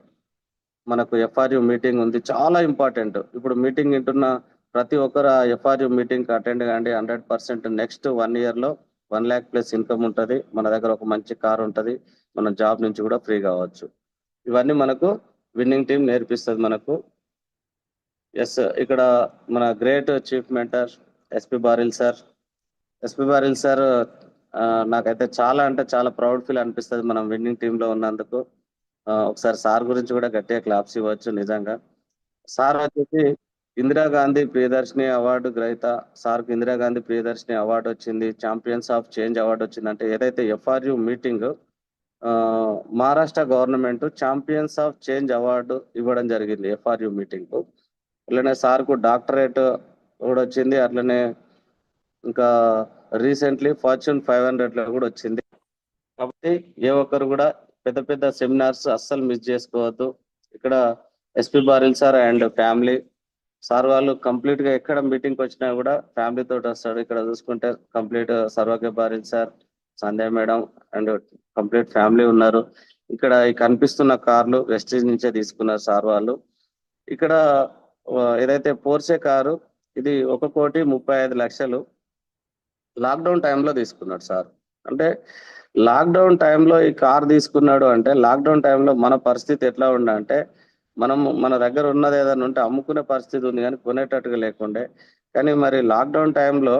మనకు FRU మీటింగ్ ఉంది. చాలా ఇంపార్టెంట్. ఇప్పుడు మీటింగ్ వింటున్న ప్రతి ఒక్కరు ఆ FRU మీటింగ్ అటెండ్ కాండి. 100% నెక్స్ట్ 1 ఇయర్లో 1 lakh ప్లస్ ఇన్కమ్ ఉంటుంది. మన దగ్గర ఒక మంచి కార్ ఉంటుంది. మనం జాబ్ నుంచి కూడా ఫ్రీ కావచ్చు. ఇవన్నీ మనకు విన్నింగ్ టీం నేర్పిస్తుంది మనకు. ఎస్, ఇక్కడ మన great chief mentor SP Baril sir. SP Baril sir నాకైతే చాలా అంటే చాలా ప్రౌడ్ ఫీల్ అనిపిస్తుంది మనం విన్నింగ్ టీంలో ఉన్నందుకు. ఒకసారి సార్ గురించి కూడా గట్టిగా క్లాప్స్ ఇవ్వచ్చు. నిజంగా సార్ వచ్చేసి ఇందిరాగాంధీ ప్రియదర్శిని అవార్డు గ్రహీత. సార్కు ఇందిరాగాంధీ ప్రియదర్శిని అవార్డు వచ్చింది, ఛాంపియన్స్ ఆఫ్ చేంజ్ అవార్డు వచ్చింది. అంటే ఏదైతే FRU meeting Maharashtra government champions of change award ఇవ్వడం జరిగింది FRU మీటింగ్ కు. అట్లనే సార్కు డాక్టరేట్ కూడా వచ్చింది. అట్లనే ఇంకా రీసెంట్లీ ఫార్చ్యూన్ 500 లో కూడా వచ్చింది. కాబట్టి ఏ ఒక్కరు కూడా పెద్ద పెద్ద సెమినార్స్ అస్సలు మిస్ చేసుకోవద్దు. ఇక్కడ SP Baril sir and family sir వాళ్ళు కంప్లీట్ గా ఎక్కడ మీటింగ్ వచ్చినా కూడా ఫ్యామిలీ తోటి వస్తాడు. ఇక్కడ చూసుకుంటే complete Sarvagna Baril sir, Sandhya madam and complete family ఉన్నారు. ఇక్కడ ఈ కనిపిస్తున్న కార్లు వెస్టేజ్ నుంచే తీసుకున్నారు సార్ వాళ్ళు. ఇక్కడ ఏదైతే పోర్సే కారు ఇది 1,35,00,000 లాక్డౌన్ టైంలో తీసుకున్నాడు సార్. అంటే లాక్డౌన్ టైంలో ఈ కార్ తీసుకున్నాడు అంటే లాక్డౌన్ టైంలో మన పరిస్థితి ఎట్లా ఉండంటే మనం మన దగ్గర ఉన్నది ఏదైనా ఉంటే అమ్ముకునే పరిస్థితి ఉంది కానీ కొనేటట్టుగా లేకుండే. కానీ మరి లాక్డౌన్ టైంలో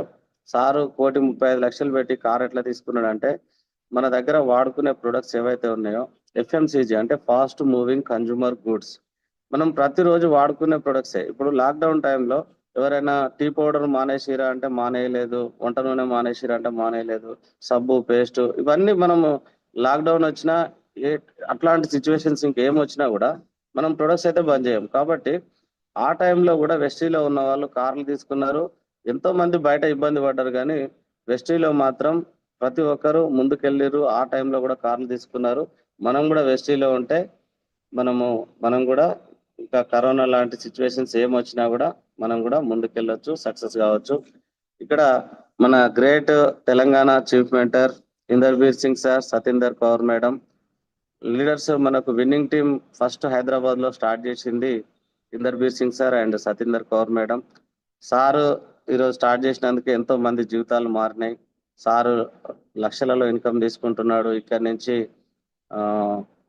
సారు 1,35,00,000 పెట్టి కార్ ఎట్లా తీసుకున్నాడు అంటే మన దగ్గర వాడుకునే ప్రొడక్ట్స్ ఏవైతే ఉన్నాయో FMCG అంటే ఫాస్ట్ మూవింగ్ కన్జ్యూమర్ గూడ్స్ మనం ప్రతిరోజు వాడుకునే ప్రొడక్ట్సే. ఇప్పుడు లాక్డౌన్ టైంలో ఎవరైనా టీ పౌడర్ మానేసిరా అంటే మానేయలేదు, వంట నూనె మానేసిరా అంటే మానేయలేదు, సబ్బు పేస్ట్ ఇవన్నీ మనము లాక్డౌన్ వచ్చినా అట్లాంటి సిచ్యువేషన్స్ ఇంకేం వచ్చినా కూడా మనం ప్రొడక్ట్స్ అయితే బంద్ చేయం. కాబట్టి ఆ టైంలో కూడా వెస్టీలో ఉన్న వాళ్ళు కార్లు తీసుకున్నారు. ఎంతో మంది బయట ఇబ్బంది పడ్డారు కానీ వెస్టీలో మాత్రం ప్రతి ఒక్కరు ముందుకెళ్ళిరు. ఆ టైంలో కూడా కార్లు తీసుకున్నారు. మనం కూడా వెస్టీలో ఉంటే మనం కూడా ఇంకా కరోనా లాంటి సిచ్యువేషన్స్ ఏం వచ్చినా కూడా మనం కూడా ముందుకెళ్ళొచ్చు, సక్సెస్ కావచ్చు. ఇక్కడ మన great Telangana chief mentor Inderbir Singh sir, Satinder Kaur madam leaders మనకు విన్నింగ్ టీం ఫస్ట్ హైదరాబాద్ లో స్టార్ట్ చేసింది Inderbir Singh sir and Satinder Kaur madam. Sir ఈరోజు స్టార్ట్ చేసినందుకు ఎంతో మంది జీవితాలు మారినాయి. సారు లక్షలలో ఇన్కమ్ తీసుకుంటున్నాడు. ఇక్కడ నుంచి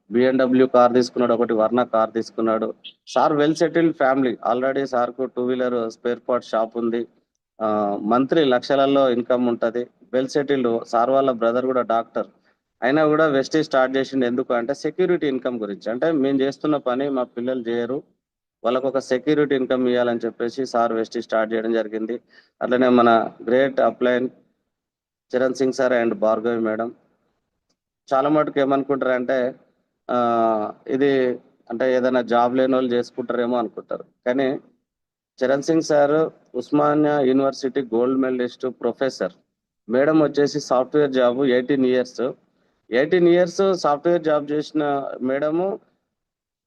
BMW కార్ తీసుకున్నాడు, ఒకటి వర్ణ కార్ తీసుకున్నాడు. Sir well settled family. Already సార్కు 2 వీలర్ స్పేర్ పార్ట్ షాప్ ఉంది. మంత్లీ లక్షలలో ఇన్కమ్ ఉంటది. Well settled. సార్ వాళ్ళ బ్రదర్ కూడా డాక్టర్ అయినా కూడా వెస్టీ స్టార్ట్ చేసిండు. ఎందుకు అంటే సెక్యూరిటీ ఇన్కమ్ గురించి. అంటే మేము చేస్తున్న పని మా పిల్లలు చేయరు, వాళ్ళకు ఒక సెక్యూరిటీ ఇన్కమ్ ఇవ్వాలని చెప్పేసి సార్ వెస్టీ స్టార్ట్ చేయడం జరిగింది. అట్లనే మన great upline Charan Singh sir and Bhargavi madam చాలా మటుకు ఏమనుకుంటారంటే ఇది అంటే ఏదైనా జాబ్ లేని వాళ్ళు చేసుకుంటారేమో అనుకుంటారు. కానీ Charan Singh sir Osmania university gold medalist professor. Madam వచ్చేసి software job 18 years software job చేసిన మేడము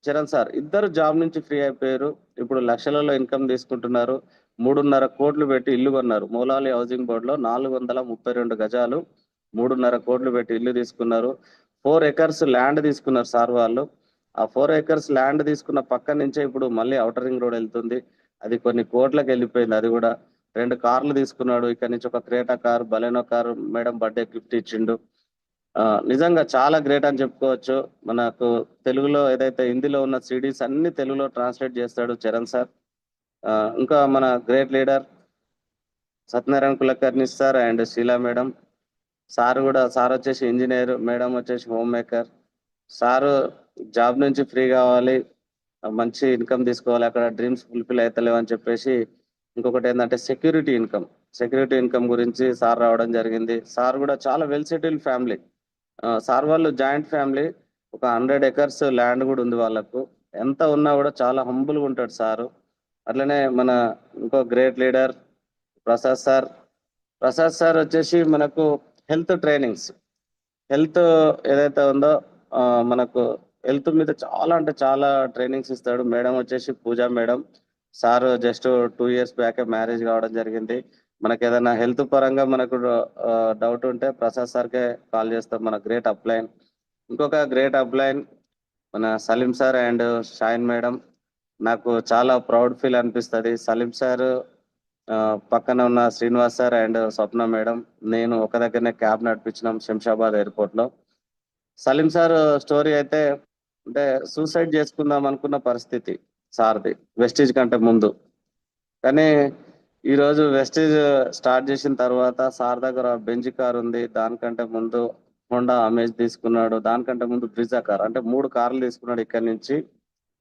చరణ్ సార్ ఇద్దరు జాబ్ నుంచి ఫ్రీ అయిపోయారు. ఇప్పుడు లక్షలలో ఇన్కమ్ తీసుకుంటున్నారు. 3.5 కోట్లు పెట్టి ఇల్లు కొన్నారు. మూలాలి హౌసింగ్ బోర్డ్ లో 432 గజాలు 3.5 కోట్లు పెట్టి ఇల్లు తీసుకున్నారు. 4 ఎకర్స్ ల్యాండ్ తీసుకున్నారు సార్ వాళ్ళు. ఆ 4 ఎకర్స్ ల్యాండ్ తీసుకున్న పక్క నుంచే ఇప్పుడు మళ్ళీ ఔటర్ రింగ్ రోడ్ వెళ్తుంది. అది కొన్ని కోట్లకు వెళ్ళిపోయింది. అది కూడా 2 కార్లు తీసుకున్నాడు. ఇక్కడ నుంచి ఒక Creta car, Baleno car madam birthday gift ఇచ్చిండు. నిజంగా చాలా గ్రేట్ అని చెప్పుకోవచ్చు. మనకు తెలుగులో ఏదైతే హిందీలో ఉన్న సిడీస్ అన్ని తెలుగులో ట్రాన్స్లేట్ చేస్తాడు చరణ్ సార్. ఇంకా మన great leader Satyanarayana Kulkarni sir and Sheela madam. Sir వచ్చేసి ఇంజనీర్, మేడం వచ్చేసి హోమ్ మేకర్. సారు జాబ్ నుంచి ఫ్రీ కావాలి, మంచి ఇన్కమ్ తీసుకోవాలి, అక్కడ డ్రీమ్స్ ఫుల్ఫిల్ అవుతలేవు అని చెప్పేసి ఇంకొకటి ఏంటంటే సెక్యూరిటీ ఇన్కమ్ గురించి సార్ రావడం జరిగింది. సార్ కూడా చాలా వెల్ సెటిల్డ్ ఫ్యామిలీ. సార్ వాళ్ళు జాయింట్ ఫ్యామిలీ. ఒక 100 ఎకర్స్ ల్యాండ్ కూడా ఉంది వాళ్ళకు. ఎంత ఉన్నా కూడా చాలా హంబుల్గా ఉంటాడు సారు. అట్లనే మన ఇంకో గ్రేట్ లీడర్ ప్రసాద్ సార్ వచ్చేసి మనకు హెల్త్ ట్రైనింగ్స్, హెల్త్ ఏదైతే ఉందో మనకు హెల్త్ మీద చాలా అంటే చాలా ట్రైనింగ్స్ ఇస్తాడు. మేడం వచ్చేసి Pooja madam. Sir just 2 years back marriage కావడం జరిగింది. మనకి ఏదైనా హెల్త్ పరంగా మనకు డౌట్ ఉంటే ప్రసాద్ సార్కే కాల్ చేస్తాం. మన గ్రేట్ అప్లైన్, ఇంకొక గ్రేట్ అప్లైన్ మన Salim sir and Shaheen madam. నాకు చాలా ప్రౌడ్ ఫీల్ అనిపిస్తుంది. సలీం సార్ పక్కన ఉన్న Srinivas sir and Swapna madam, నేను ఒక దగ్గరనే క్యాబ్ నడిపించినాం శంషాబాద్ ఎయిర్పోర్ట్ లో. సలీం సార్ స్టోరీ అయితే అంటే సూసైడ్ చేసుకుందాం అనుకున్న పరిస్థితి సార్ది వెస్టీజ్ కంటే ముందు. కానీ ఈరోజు వెస్టీజ్ స్టార్ట్ చేసిన తర్వాత సార్ దగ్గర బెంజ్ కార్ ఉంది, దానికంటే ముందు హోండా అమేజ్ తీసుకున్నాడు, దానికంటే ముందు బ్రిజా కార్, అంటే 3 కార్లు తీసుకున్నాడు. ఇక్కడ నుంచి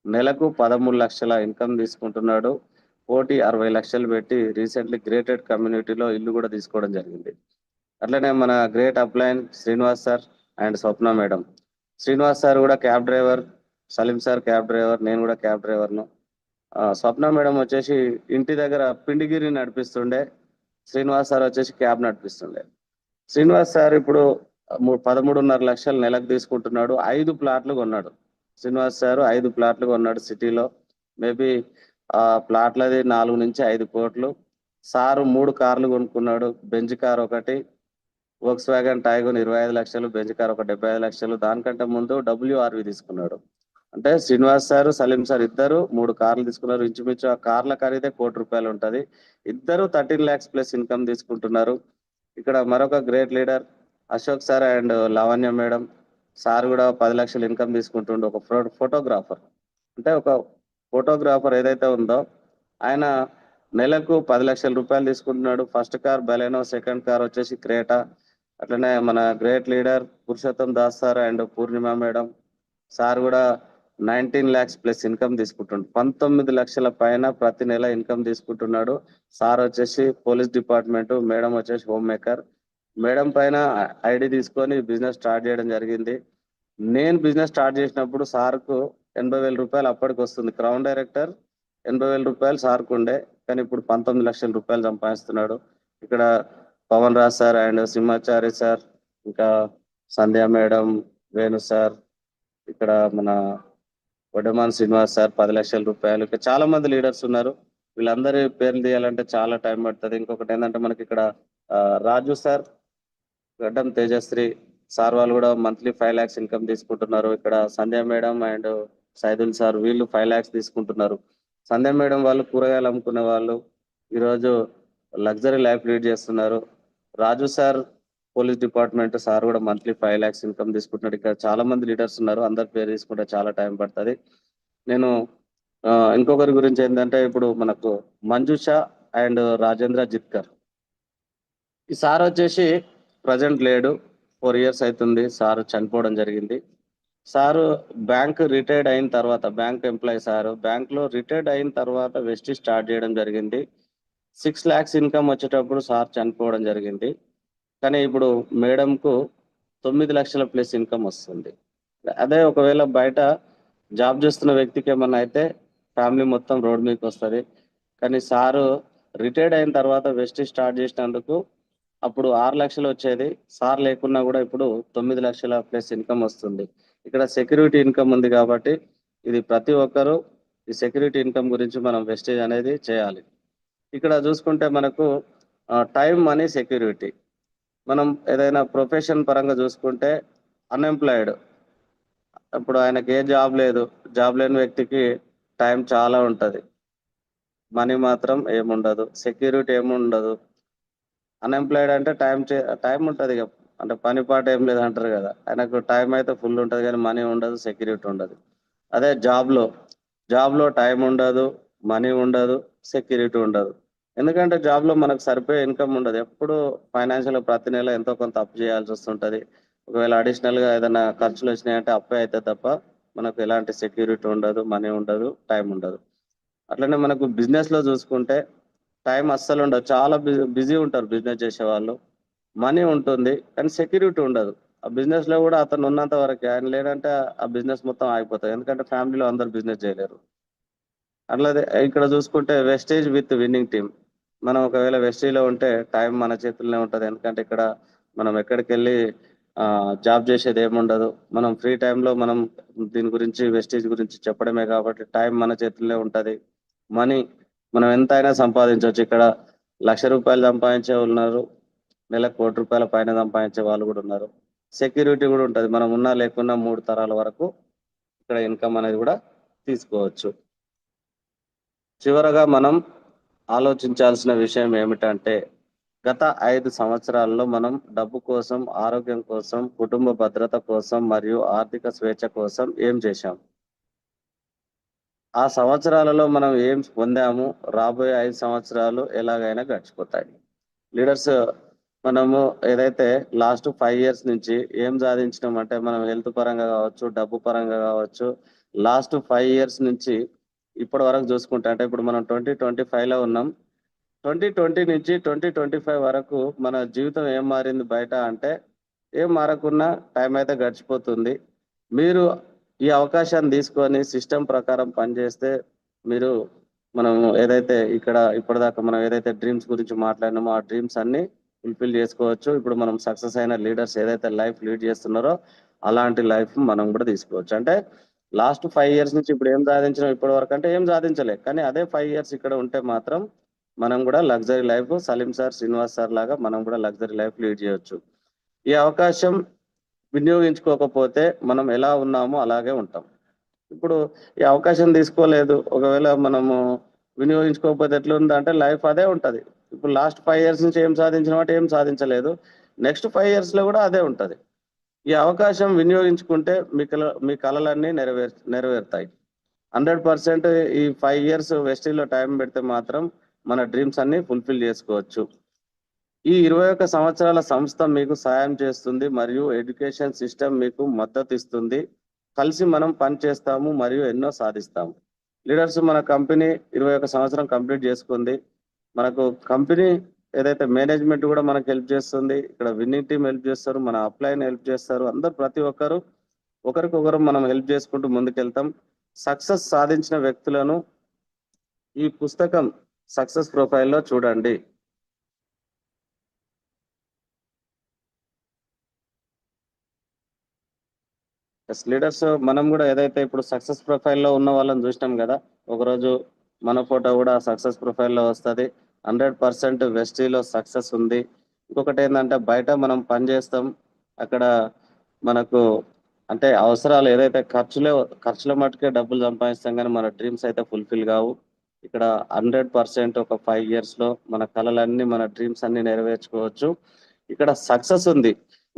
నెలకు 13 లక్షల ఇన్కమ్ తీసుకుంటున్నాడు. 1,60,00,000 పెట్టి రీసెంట్లీ గ్రేటెడ్ కమ్యూనిటీలో ఇల్లు కూడా తీసుకోవడం జరిగింది. అట్లనే మన great upline Srinivas sir and Swapna madam. Srinivas sir కూడా cab driver, Salim sir cab driver, నేను కూడా క్యాబ్ డ్రైవర్ను. స్వప్న మేడం వచ్చేసి ఇంటి దగ్గర పిండిగిరి నడిపిస్తుండే, శ్రీనివాస్ సార్ వచ్చేసి క్యాబ్ నడిపిస్తుండే. శ్రీనివాస్ సార్ ఇప్పుడు 13.5 లక్షలు నెలకు తీసుకుంటున్నాడు. 5 ప్లాట్లు కొన్నాడు. శ్రీనివాస్ సార్ 5 ప్లాట్లు కొన్నాడు సిటీలో. మేబీ ఆ ప్లాట్లది 4 నుంచి 5 కోట్లు. సారు 3 కార్లు కొనుక్కున్నాడు. బెంజ్ కార్ ఒకటి, వోక్స్ వ్యాగన్ టైగన్ 25 లక్షలు, బెంజ్ కార్ ఒక 75 లక్షలు. దానికంటే ముందు WRV తీసుకున్నాడు. అంటే శ్రీనివాస్ సార్, సలీం సార్ ఇద్దరు 3 కార్లు తీసుకున్నారు. ఇంచుమించు ఆ కార్ల ఖరీదే ₹1,00,00,000 ఉంటది. ఇద్దరు 13 lakhs ప్లస్ ఇన్కమ్ తీసుకుంటున్నారు. ఇక్కడ మరొక great leader Ashok sir and Lavanya madam. Sir కూడా 10 లక్షలు ఇన్కమ్ తీసుకుంటుండే. ఒక ఫోటోగ్రాఫర్, అంటే ఒక ఫోటోగ్రాఫర్ ఏదైతే ఉందో ఆయన నెలకు 10 లక్షల రూపాయలు తీసుకుంటున్నాడు. First car Baleno, second car వచ్చేసి క్రేటా. అట్లనే మన great leader Purushottam Das sir and Purnima madam. Sir కూడా 19 lakhs ప్లస్ ఇన్కమ్ తీసుకుంటుండు. 19 లక్షల పైన ప్రతి నెల ఇన్కమ్ తీసుకుంటున్నాడు. సార్ వచ్చేసి పోలీస్ డిపార్ట్మెంట్, మేడం వచ్చేసి హోమ్ మేకర్. మేడం పైన ఐడి తీసుకొని బిజినెస్ స్టార్ట్ చేయడం జరిగింది. నేను బిజినెస్ స్టార్ట్ చేసినప్పుడు సార్కు 80,000 రూపాయలు అప్పటికి వస్తుంది. క్రౌన్ డైరెక్టర్ 80,000 రూపాయలు సార్కు ఉండే, కానీ ఇప్పుడు 19 లక్షల రూపాయలు సంపాదిస్తున్నాడు. ఇక్కడ Pavan Raj sir and Simhachari sir, ఇంకా సంధ్య మేడం, వేణు సార్, ఇక్కడ మన వడ్డమాన్ శ్రీనివాస్ సార్ 10 లక్షల రూపాయలు. ఇక్కడ చాలా మంది లీడర్స్ ఉన్నారు. వీళ్ళందరి పేర్లు తీయాలంటే చాలా టైం పడుతుంది. ఇంకొకటి ఏంటంటే మనకి ఇక్కడ రాజు సార్, గడ్డం తేజశ్రీ సార్ వాళ్ళు కూడా మంత్లీ 5 lakhs ఇన్కమ్ తీసుకుంటున్నారు. ఇక్కడ సంధ్య మేడం అండ్ సైదుల్ సార్ వీళ్ళు 5 lakhs తీసుకుంటున్నారు. సంధ్య మేడం వాళ్ళు కూరగాయలు అమ్ముకునే వాళ్ళు, ఈరోజు లగ్జరీ లైఫ్ లీడ్ చేస్తున్నారు. రాజు సార్ పోలీస్ డిపార్ట్మెంట్, సార్ కూడా మంత్లీ 5 lakhs ఇన్కమ్ తీసుకుంటున్నాడు. ఇక్కడ చాలా మంది లీడర్స్ ఉన్నారు. అందరి పేరు తీసుకుంటే చాలా టైం పడుతుంది. నేను ఇంకొకరి గురించి ఏంటంటే ఇప్పుడు మనకు మంజుష అండ్ రాజేంద్ర జిత్కర్. ఈ సార్ వచ్చేసి ప్రజెంట్ లేడు, 4 years అవుతుంది సార్ చనిపోవడం జరిగింది. సారు బ్యాంక్ రిటైర్డ్ అయిన తర్వాత, బ్యాంక్ ఎంప్లాయీ సారు బ్యాంక్ లో రిటైర్డ్ అయిన తర్వాత వెస్టీ స్టార్ట్ చేయడం జరిగింది. 6 lakhs ఇన్కమ్ వచ్చేటప్పుడు సార్ చనిపోవడం జరిగింది. కానీ ఇప్పుడు మేడంకు 9 లక్షల ప్లస్ ఇన్కమ్ వస్తుంది. అదే ఒకవేళ బయట జాబ్ చేస్తున్న వ్యక్తికి ఏమన్నా అయితే ఫ్యామిలీ మొత్తం రోడ్ మీదకి వస్తుంది. కానీ సారు రిటైర్డ్ అయిన తర్వాత వెస్టీ స్టార్ట్ చేసినందుకు అప్పుడు 6 లక్షలు వచ్చేది, సార్ లేకున్నా కూడా ఇప్పుడు 9 లక్షల ప్లస్ ఇన్కమ్ వస్తుంది. ఇక్కడ సెక్యూరిటీ ఇన్కమ్ ఉంది కాబట్టి ఇది ప్రతి ఒక్కరూ ఈ సెక్యూరిటీ ఇన్కమ్ గురించి మనం వెస్టేజ్ అనేది చేయాలి. ఇక్కడ చూసుకుంటే మనకు టైం, మనీ, సెక్యూరిటీ. మనం ఏదైనా ప్రొఫెషన్ పరంగా చూసుకుంటే అన్ఎంప్లాయిడ్, ఇప్పుడు ఆయనకి ఏ జాబ్ లేదు, జాబ్ లేని వ్యక్తికి టైం చాలా ఉంటుంది, మనీ మాత్రం ఏముండదు, సెక్యూరిటీ ఏముండదు. అన్ఎంప్లాయిడ్ అంటే టైం ఉంటుంది ఇక, అంటే పని పాట ఏం లేదు అంటారు కదా, ఆయనకు టైం అయితే ఫుల్ ఉంటుంది కానీ మనీ ఉండదు, సెక్యూరిటీ ఉండదు. అదే జాబ్లో టైం ఉండదు, మనీ ఉండదు, సెక్యూరిటీ ఉండదు. ఎందుకంటే జాబ్లో మనకు సరిపోయే ఇన్కమ్ ఉండదు. ఎప్పుడు ఫైనాన్షియల్గా ప్రతి నెల ఎంతో కొంత అప్పు చేయాల్సి వస్తుంటుంది. ఒకవేళ అడిషనల్గా ఏదైనా ఖర్చులు వచ్చినాయంటే అప్పే అయితే తప్ప మనకు ఎలాంటి సెక్యూరిటీ ఉండదు, మనీ ఉండదు, టైం ఉండదు. అట్లనే మనకు బిజినెస్లో చూసుకుంటే టైం అస్సలు ఉండదు, చాలా బిజీ ఉంటారు బిజినెస్ చేసే వాళ్ళు. మనీ ఉంటుంది కానీ సెక్యూరిటీ ఉండదు. ఆ బిజినెస్ లో కూడా అతను ఉన్నంత వరకు, ఆయన లేదంటే ఆ బిజినెస్ మొత్తం ఆగిపోతుంది. ఎందుకంటే ఫ్యామిలీలో అందరు బిజినెస్ చేయలేరు. అట్లాగే ఇక్కడ చూసుకుంటే వెస్టేజ్ విత్ విన్నింగ్ టీమ్. మనం ఒకవేళ వెస్టేజ్లో ఉంటే టైం మన చేతుల్లోనే ఉంటుంది. ఎందుకంటే ఇక్కడ మనం ఎక్కడికి వెళ్ళి జాబ్ చేసేది ఏముండదు. మనం ఫ్రీ టైంలో మనం దీని గురించి, వెస్టేజ్ గురించి చెప్పడమే కాబట్టి టైం మన చేతుల్లో ఉంటుంది. మనీ మనం ఎంత అయినా సంపాదించవచ్చు. ఇక్కడ రూ. 1,00,000 సంపాదించే వాళ్ళు ఉన్నారు, నెలకు ₹1,00,00,000 పైన సంపాదించే వాళ్ళు కూడా ఉన్నారు. సెక్యూరిటీ కూడా ఉంటుంది, మనం ఉన్నా లేకున్నా 3 తరాల వరకు ఇక్కడ ఇన్కమ్ అనేది కూడా తీసుకోవచ్చు. చివరగా మనం ఆలోచించాల్సిన విషయం ఏమిటంటే, గత 5 సంవత్సరాల్లో మనం డబ్బు కోసం, ఆరోగ్యం కోసం, కుటుంబ భద్రత కోసం మరియు ఆర్థిక స్వేచ్ఛ కోసం ఏం చేశాం? ఆ సంవత్సరాలలో మనం ఏం పొందాము? రాబోయే 5 సంవత్సరాలు ఎలాగైనా గడిచిపోతాయి. లీడర్స్ మనము ఏదైతే లాస్ట్ 5 ఇయర్స్ నుంచి ఏం సాధించినామంటే, మనం హెల్త్ పరంగా కావచ్చు, డబ్బు పరంగా కావచ్చు, లాస్ట్ 5 ఇయర్స్ నుంచి ఇప్పటి వరకు చూసుకుంటే, అంటే ఇప్పుడు మనం 2025లో ఉన్నాం. 2020 నుంచి 2025 వరకు మన జీవితం ఏం మారింది బయట అంటే, ఏం మారకున్నా టైం అయితే గడిచిపోతుంది. మీరు ఈ అవకాశాన్ని తీసుకొని సిస్టమ్ ప్రకారం పనిచేస్తే, మీరు మనము ఏదైతే ఇక్కడ ఇప్పటిదాకా మనం ఏదైతే డ్రీమ్స్ గురించి మాట్లాడినామో, ఆ డ్రీమ్స్ అన్నీ ఫుల్‌ఫిల్ చేసుకోవచ్చు. ఇప్పుడు మనం సక్సెస్ అయిన లీడర్స్ ఏదైతే లైఫ్ లీడ్ చేస్తున్నారో, అలాంటి లైఫ్ మనం కూడా తీసుకోవచ్చు. అంటే లాస్ట్ 5 ఇయర్స్ నుంచి ఇప్పుడు ఏం సాధించినాం ఇప్పటి వరకు అంటే ఏం సాధించలే. కానీ అదే 5 ఇయర్స్ ఇక్కడ ఉంటే మాత్రం మనం కూడా luxury life Salim sir, Srinivas sir లాగా మనం కూడా లగ్జరీ లైఫ్ లీడ్ చేయొచ్చు. ఈ అవకాశం వినియోగించుకోకపోతే మనం ఎలా ఉన్నామో అలాగే ఉంటాం. ఇప్పుడు ఈ అవకాశం తీసుకోలేదు, ఒకవేళ మనము వినియోగించుకోకపోతే ఎట్లుందంటే లైఫ్ అదే ఉంటది. ఇప్పుడు లాస్ట్ 5 ఇయర్స్ నుంచి ఏం సాధించినామంటే ఏం సాధించలేదు. నెక్స్ట్ 5 ఇయర్స్‌లో కూడా అదే ఉంటది. ఈ అవకాశం వినియోగించుకుంటే మీ కలలన్నీ నెరవేరుతాయి. 100% ఈ 5 ఇయర్స్ వెస్టిజ్‌లో టైం పెడితే మాత్రం మన డ్రీమ్స్ అన్నీ ఫుల్‌ఫిల్ చేసుకోవచ్చు. ఈ 21 సంవత్సరాల సంస్థ మీకు సహాయం చేస్తుంది మరియు ఎడ్యుకేషన్ సిస్టమ్ మీకు మద్దతిస్తుంది. కలిసి మనం పని చేస్తాము మరియు ఎన్నో సాధిస్తాము. లీడర్స్ మన కంపెనీ 21 సంవత్సరం కంప్లీట్ చేసుకుంది. మనకు కంపెనీ ఏదైతే మేనేజ్మెంట్ కూడా మనకు హెల్ప్ చేస్తుంది. ఇక్కడ విన్నింగ్ టీమ్ హెల్ప్ చేస్తారు. మన అప్లైన్ హెల్ప్ చేస్తారు. అందరూ ప్రతి ఒక్కరు ఒకరికొకరు మనం హెల్ప్ చేసుకుంటూ ముందుకెళ్తాం. సక్సెస్ సాధించిన వ్యక్తులను ఈ పుస్తకం సక్సెస్ ప్రొఫైల్‌లో చూడండి. లీడర్స్ మనం కూడా ఏదైతే ఇప్పుడు సక్సెస్ ప్రొఫైల్‌లో ఉన్న వాళ్ళని చూసినాం కదా! ఒకరోజు మన ఫోటో కూడా సక్సెస్ ప్రొఫైల్‌లో వస్తది. 100% వెస్టీలో సక్సెస్ ఉంది. ఇంకొకటేందంటే బయట మనం పని చేస్తాం. అక్కడ మనకు అంటే అవసరాలు ఏదైతే ఖర్చుల మట్టుకే డబ్బులు సంపాదిస్తాం గానీ, మన డ్రీమ్స్ అయితే ఫుల్‌ఫిల్ కావు. ఇక్కడ 100% ఒక 5 ఇయర్స్‌లో మన కలలన్నీ, మన డ్రీమ్స్ అన్నీ నెరవేర్చుకోవచ్చు. ఇక్కడ సక్సెస్ ఉంది.